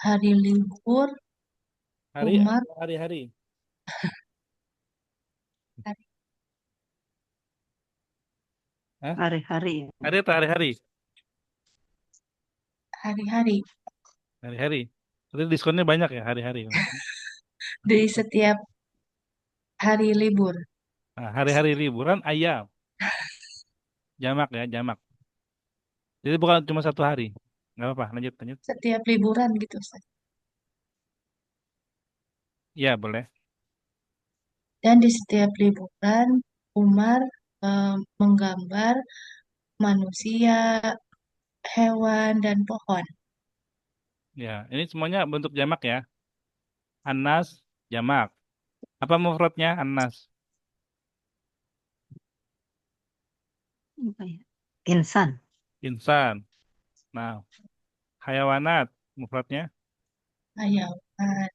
hari libur, Hari Umar, atau hari-hari? hari- Hah? Hari-hari. Hari atau hari-hari? hari-hari. Hari-hari. Berarti diskonnya banyak ya hari-hari. Di setiap hari libur, Nah, hari-hari liburan ayam. Jamak ya, jamak. Jadi bukan cuma satu hari. Nggak apa-apa, lanjut, lanjut. setiap liburan gitu, Ustaz. Ya, boleh. Dan di setiap liburan, Umar menggambar manusia, hewan, dan pohon. Ya, ini semuanya bentuk jamak ya. Anas, jamak. Apa mufradnya Anas? Apa ya? Insan. Insan. Nah, hayawanat, mufradnya Hayawan,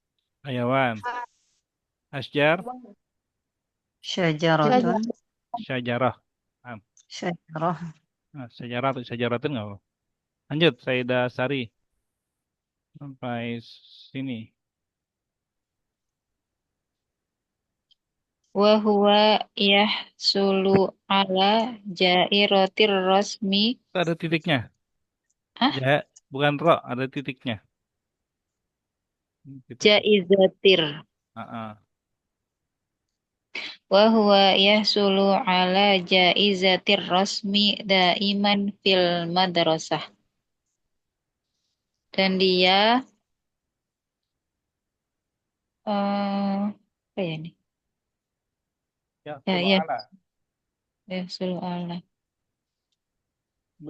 hayawan. Asjar, Syajaratun. syajarah. Nah, Syajarah. syajarah atau syajaratin nggak apa. Lanjut, Sayyidah Sari. Sampai sini. Wa huwa yahsulu ala jairatir rasmi. Itu ada titiknya. Ah, Ja, bukan ro, ada titiknya. Titik. jaizatir. Ah. Wa huwa yahsulu ala jaizatir rasmi daiman fil madrasah. Dan dia apa ya nih? Ya, Ya, sulu ya, ala. yahsulu ala.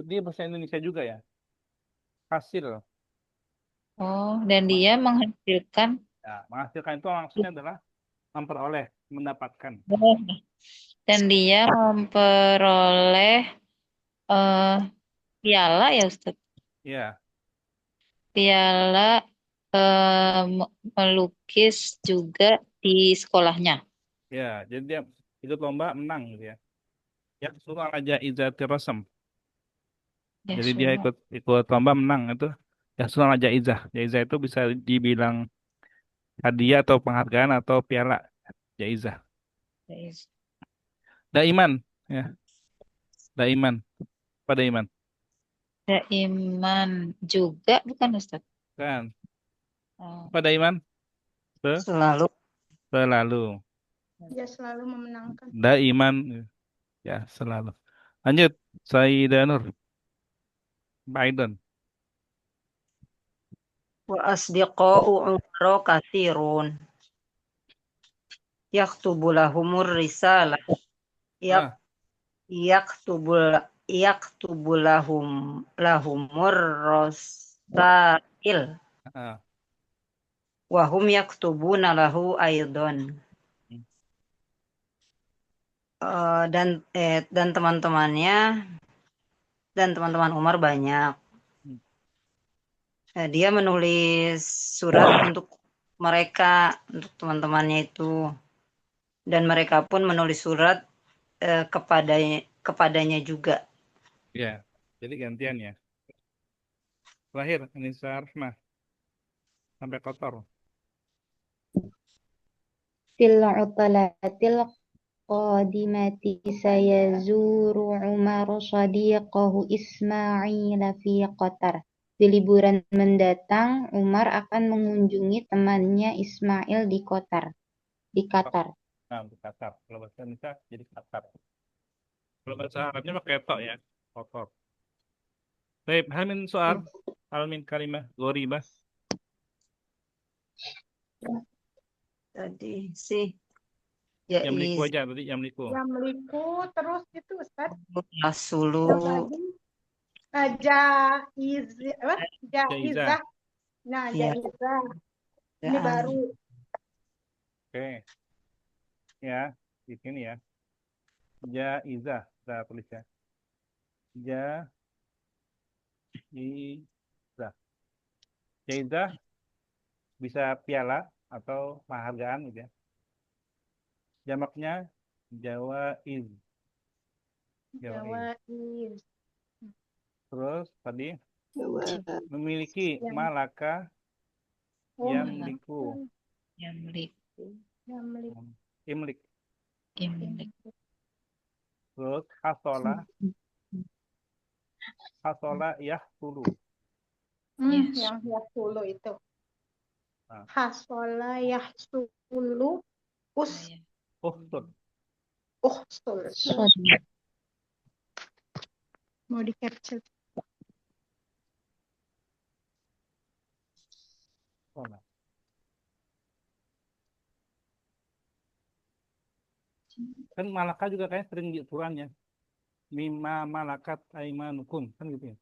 Dia bahasa Indonesia juga ya. Hasil. Oh, dan dia menghasilkan Ya, menghasilkan itu maksudnya adalah memperoleh, mendapatkan. dan dia memperoleh eh piala ya Ustaz. Ya, Piala melukis juga di sekolahnya. ya. Jadi dia ikut lomba menang gitu ya. Ya, suruh aja izati rasam. Ya, Jadi dia ikut lomba menang itu. Ya, suruh aja jaizah. Jaizah itu bisa dibilang hadiah atau penghargaan atau piala. Jaizah. Daiman, ya. Daiman. Pada iman. Daiman juga bukan Ustaz? Kan. Oh, Pada iman. Selalu. Selalu. Dia selalu memenangkan. Daiman. Ya, selalu. Lanjut. Sayyidah Nur. Biden. Wa asdiqa'u umro kathirun. Yaktubu lahumur risalah. Ah, Yaktubu lahumur rasail. ah. Wa hum yaktubuna lahu aidon. Dan teman-temannya dan teman-teman Umar banyak. Dia menulis surat untuk mereka, untuk teman-temannya itu, dan mereka pun menulis surat kepadanya juga. Ya, jadi gantian ya. Terakhir, Anissa Rahmah. Sampai kotor. Fil utlatil qadimati sayazuru Umar sadiqahu Ismail fi Qatar. Di liburan mendatang, Umar akan mengunjungi temannya Ismail di Qatar. Nah, untuk Qatar. Kalau bahasa Indonesia jadi Qatar. Kalau bahasa Arabnya pakai tok ya. Kotor. Baik, hal min soal. Hal min kalimah. Goribah. Tadi sih ya Yamliku aja tadi, yamliku. Yamliku terus itu Ustaz. Rasulu Yang tadi jaizah. Nah, Ya. jaizah. Ini baru. Oke. Ya, di sini ya. Jaizah, kita tulis ya. Jaizah. Jaizah bisa piala atau penghargaan gitu ya. Jamaknya jawaiz. Jawaiz. Terus tadi memiliki malaka Oh, Yamliku. Yamliku. yamliku. Imlik. Imlik. Terus hasola yahsulu. Yes. Yang yahsulu itu. Nah, Hasola yahsulu Ya. uhsul. uhsul. Sod. Mau di capture. Hasola. Kan malaka juga kayaknya sering di Qurannya. Mimma malakat aimanukum. Kan gitu ya.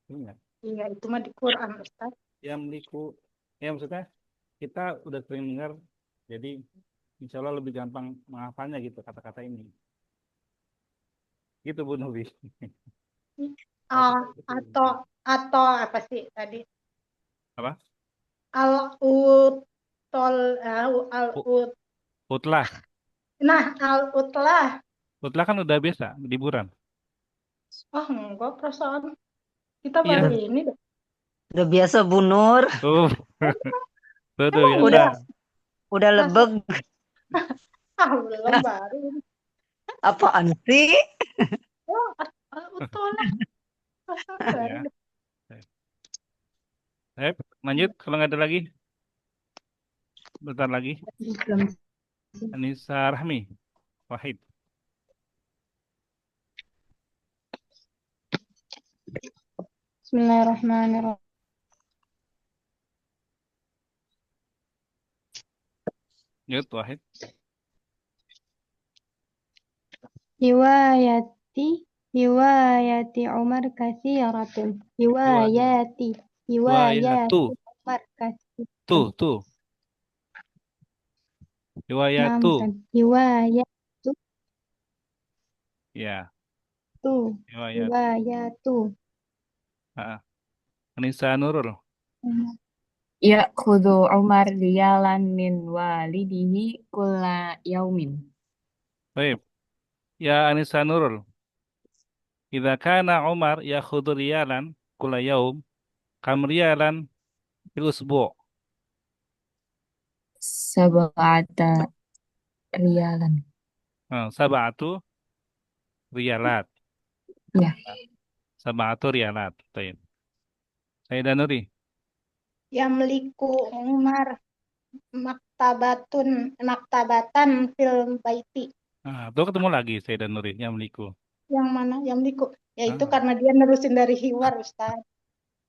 Iya nggak? Iya, itu mah di Quran, Ustaz. Yamliku. Ya maksudnya kita udah sering dengar. Jadi insya Allah lebih gampang menghafalnya gitu kata-kata ini. Gitu Bu Nubi. Atau apa sih tadi? Apa? Al-utol, U- al-ut. Utlah. Nah, al-utlah. Utlah kan udah biasa liburan. Oh, enggak, perasaan. Kita Iya. baru ini deh. Udah biasa Bu Nur, Tuh. Tuh Emang biasa. udah lebeg. belum baru. Apaan sih? Oh, al-utlah. Perasaan baru Ya. deh. Baik, lanjut kalau nggak ada lagi. Bentar lagi. Belum. Anissa Rahmi. Wahid. Bismillahirrahmanirrahim. Lanjut Wahid. Hiwayati Umar katsiratun. Hiwayati Riwayatu. Umar katsiratun. Tuh. Naam, Riwayatu. Ustaz. Hiwayatu. Ya. Riwayat. Hiwayatu. Anissa Nurul. Ya'khudhu Umar riyalan min walidihi kulla yaumin. Baik. Ya Anissa Nurul. Idza kana Umar yakhudhu riyalan kulla yaum, kam riyalan fil usbu'. Sab'ata riyalan. Sab'atu riyalat. Ya. Sab'atu riyalat. Baik. Sayyidah Nuri. Yamliku Umar maktabatan fil baiti. Tuh ketemu lagi Sayyidah Nuri yang meliku. Yang mana? Yamliku. Ya itu karena dia nerusin dari Hiwar, Ustaz.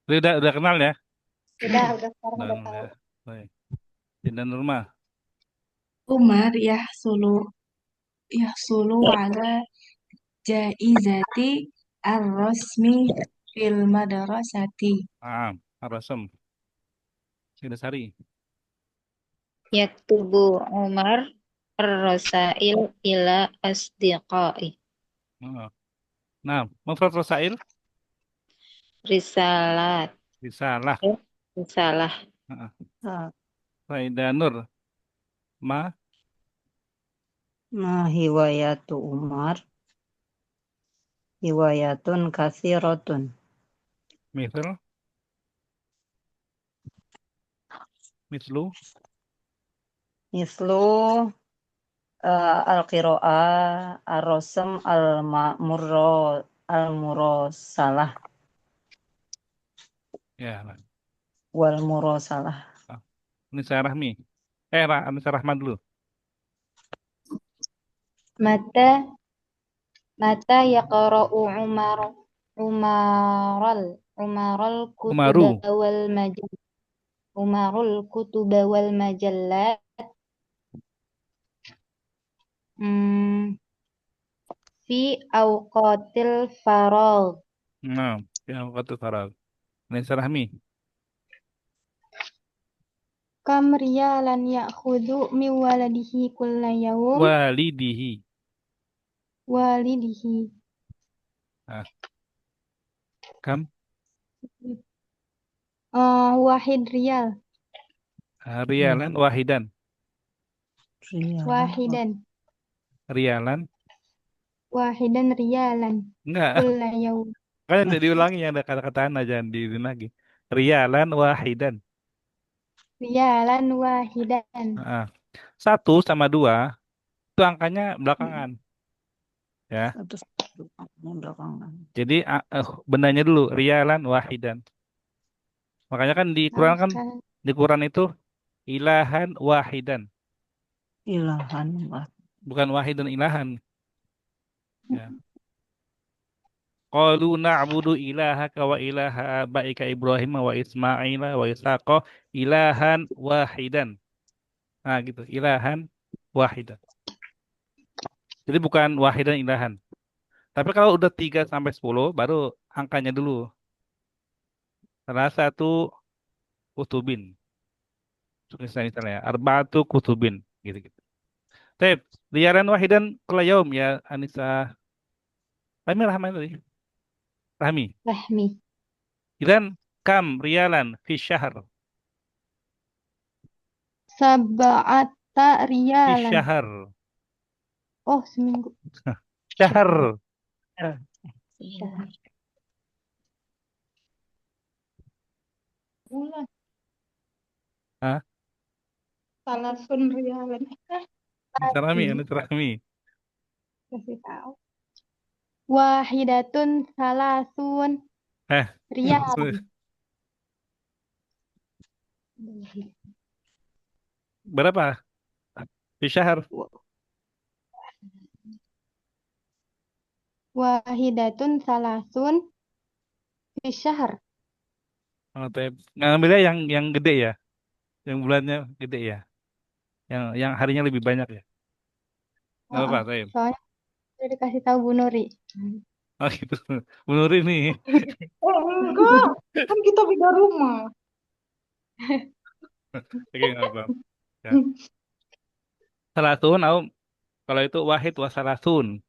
Udah kenal ya? Udah sekarang udah tahu. Ya. Baik. Sayyidah Nurma. Umar yahsulu ala jaizati ar-rasmi fil madrasati. Arasem. Sayyidah Sari. Yaktubu Umar ar-rasail ila asdiqai. Nah, mufrad rasail? Risalah. Risalah. Ah, Sayyidah Nur. Ma hiwayatu Umar. Hiwayatun katsiratun. mislu Mislu al-qira'ah ar-rasm al-mursalah ya. wal mursalah. Anissa Rahmi. Anissa Rahman dulu. Mata yaqra'u Umarul Umaru. kutuba wal majallat fi awqatil faragh. Nah, yang kata Farag. Anissa Rahmi. Kam riyalan ya'khudhu min waladihi kulla yawm. Walidihi. Kam? Wahid riyal. Riyalan wahidan. Wahidan. Riyalan. Enggak. Kulla yawm. Kan diulangi yang ada kata-kata jangan diulang lagi. Riyalan wahidan. riyalan wahidan. Nah, 1 sama 2 itu angkanya belakangan ya. Satu belakangan. Jadi bendanya dulu riyalan wahidan. Makanya kan Angka di Quran itu ilahan wahidan, Ilahan wah. bukan wahidan ilahan. Ya. Qalu na'budu ilahaka wa ilaha abaika Ibrahim wa Ismail wa Ishaqa ilahan wahidan. Nah gitu, ilahan wahidan. Jadi bukan wahidan ilahan. Tapi kalau udah 3 sampai 10 baru angkanya dulu. Salah satu kutubin. Misalnya arba'atu kutubin gitu-gitu. Taib, liyaran wahidan kula yaum ya Anissa. Rahmi Rahman tadi. Rahmi. rahmi. Idan kam riyalan fi syahr. Sab'ata Fi riyalan. syahr. Oh, seminggu. Syahr. Syahar. Bulan. Hah? Salasun rialan. Anissa Rahmi, Kasih, Anissa Rahmi. kasih tahu. Wahidatun salasun Eh, riyalan. berapa? Fi syahr. Wahidatun salasun fi syahr. Oh, taib. Ngambilnya yang gede ya. Yang bulannya gede ya. Yang harinya lebih banyak ya. Enggak apa-apa, taib. Soalnya udah dikasih tahu Bu Nuri. Oh gitu. Menurut ini. Oh enggak, kan kita beda rumah. Oke, enggak apa-apa. Ya. Salatun, kalau itu wahid wa salatun.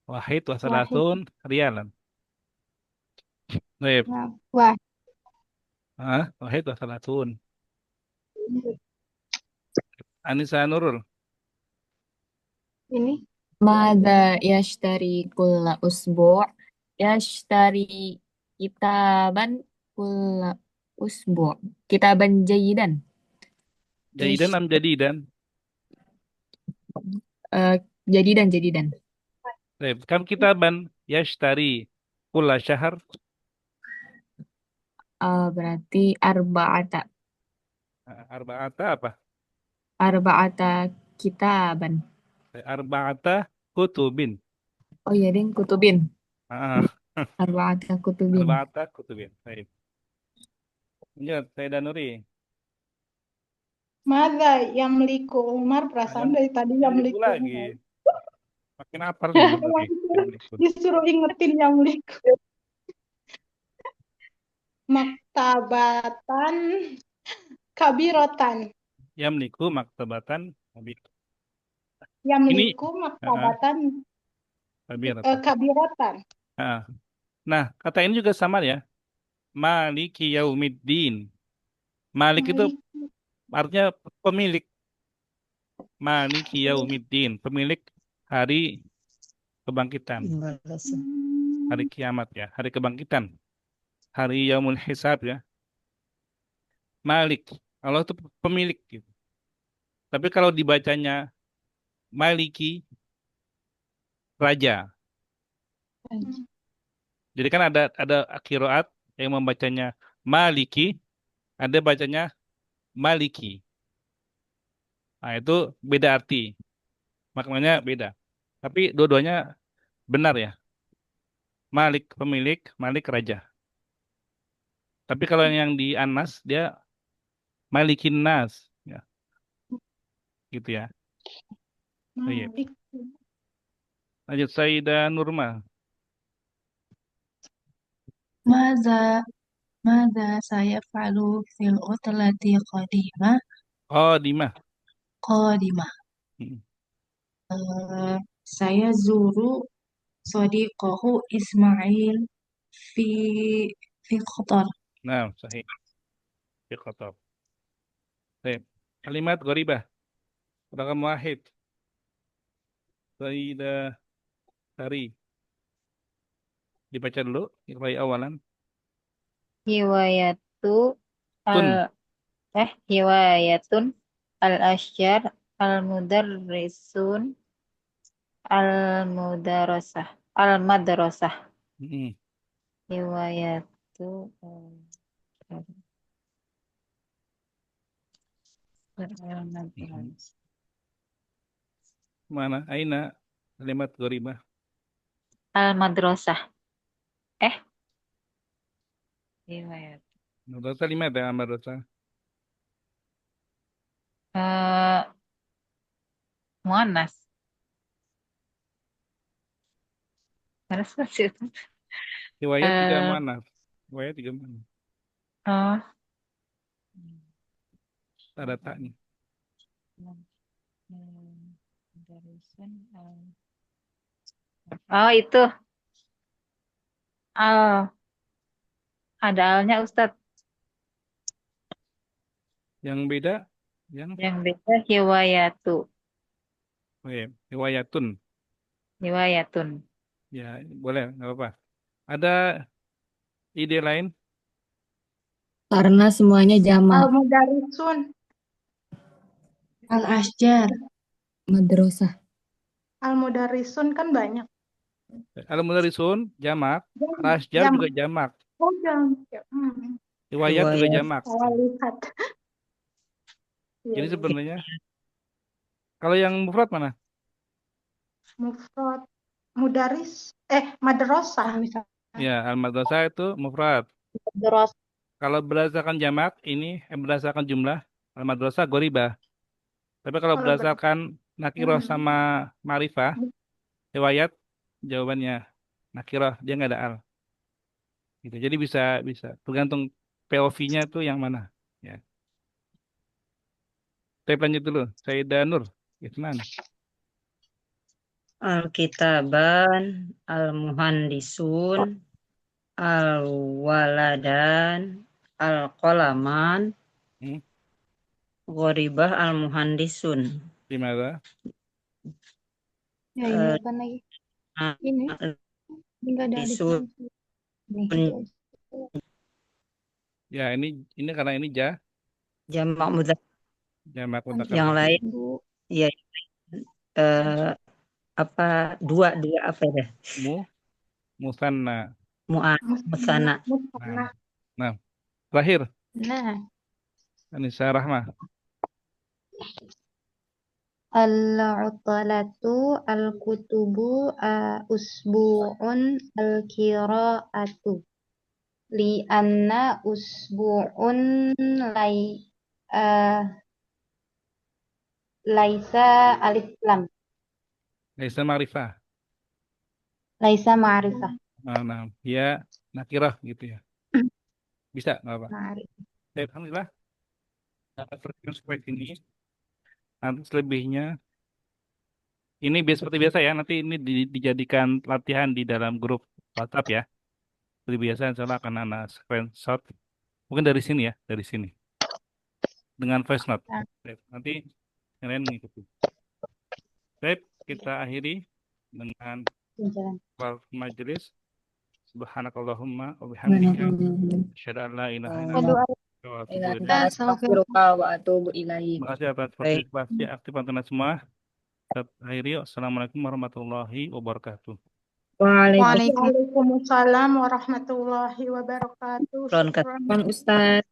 Wahid wa Wahid. salatun riyalan. Taib. Nah, wah, Wahid wa salatun. Anissa Nurul. ini Mada yashtari kulla usbu' yashtari kitaban kulla usbu' kitaban jayidan. Jadidan am jadidan. Jadidan. Taib. Kam kitaban yashtari kulla syahr. Berarti Arba'ata apa? arba'ata kitaban. Arba'ata kutubin. Oh iya, ding, kutubin. Ah, Arba'ata kutubin. Arba'ata kutubin. Taib. Lanjut, saya Danuri. Mada yang meliku Umar, perasaan dari tadi yang Yang meliku lagi. Umar. Makin apar nih lagi. Disuruh ingetin yang meliku. Maktabatan kabirotan. Yamliku maktabatan habib. Yang Ini meliku maktabatan habib apa? kabirotan. Ah. Nah, kata ini juga sama ya. Maliki yaumiddin. Malik itu artinya pemilik. Maliki yaumiddin, pemilik hari kebangkitan, hari kiamat ya, hari kebangkitan, hari yaumul hisab ya. Malik, Allah itu pemilik gitu. Tapi kalau dibacanya Maliki, raja. Jadi kan ada qiraat yang membacanya Maliki, ada bacanya Maliki. Nah, itu beda arti. Maknanya beda. Tapi dua-duanya benar ya. Malik pemilik, Malik raja. Tapi kalau yang di Anas dia Malikin Nas ya. Gitu ya. Oh, iya. Lanjut Sayyidah Nurma. Mada saya falu fil utlati qadimah. Oh, Dimah. Hmm. Saya zuru sodiqohu Ismail fi fi Qatar. Nah, sahih. Fi Qatar. Baik. Kalimat gharibah. Rakam wahid. Sayyidah Sari. Dibaca dulu, ikhrai awalan. Hiwayatu Tun. Hiwayatun al-asyjar al-mudarrisun al-mudarasah al-madrasah. Mm-mm. Hiwayatu Mm-mm. Mana? Aina kalimat goribah. al-madrasah. Hiwayat. Madrasah lima ada madrasah. Eh, Muannas. Harus sih. Riwayat juga Eh, mana? Riwayat juga mana? oh, Ada taknya. Oh itu. Oh, ada alnya Ustadz. Yang beda, yang Yang beda hiwayatu. riwayatun. Hiwayatun. Ya, boleh, nggak apa-apa. Ada ide lain? Karena semuanya jamak. Al-mudarrisun. Al-Asjar. Madrasah. Al-mudarrisun kan banyak. Al-mudarrisun jamak, al-asjar Jam. juga jamak, Oh, jam. riwayat juga Riwayat. jamak. Salah lihat. Iya, Jadi iya. sebenarnya kalau yang mufrad mana? Mufrad. Mudaris. Madrasah misalnya. Ya, al-madrasah itu mufrad. Madrasah. Kalau berdasarkan jamak ini berdasarkan jumlah al-madrasah goribah. Tapi kalau Kalau berdasarkan nakiroh Hmm. sama ma'rifah, riwayat jawabannya nakiroh, dia nggak ada al. Gitu. Jadi bisa bisa tergantung POV-nya tuh yang mana. Ya. Saya lanjut dulu. Sayyidah Nur, Isman. Al-kitaban, al-muhandisun, al-waladan, al-qolaman, Hmm. gharibah al-muhandisun. Gimana? Ya, ini apa lagi? Ini nggak ada alif Disun, lam. Nih. Ya, ini karena ini jamak mudzakkar. jamak mudzakkar Yang sahih. lain, ya, apa dua apa ya? Musanna. Musana. Nah, terakhir Nah, Anissa Rahmah. al-utalatu al-kutubu usbu'un al-qira'atu li'anna usbu'un uh, laisa alif lam Laisa Ma'rifah. laisa ma'rifah Nah, ya nakirah gitu ya. Bisa nggak apa? ma'rifah. Alhamdulillah. Dapat perhatian seperti ini. Nanti selebihnya ini seperti biasa ya. Nanti ini dijadikan latihan di dalam grup WhatsApp ya. Seperti biasa, insya Allah akan anak screenshot. Mungkin dari sini ya, dari sini. Dengan voice note. Baik, nanti kalian mengikuti. Baik, kita akhiri dengan majelis. Subhanakallahumma wa bihamdika asyhadu an la ilaha illa anta astaghfiruka wa atubu ilaik. Astaghfiruka wa atubu ilaik. Terima kasih atas partisipasi aktif antunan semua. Kita akhiri. Assalamualaikum warahmatullahi wabarakatuh. Waalaikumsalam warahmatullahi wabarakatuh. Ustaz. Syukran. Ustaz.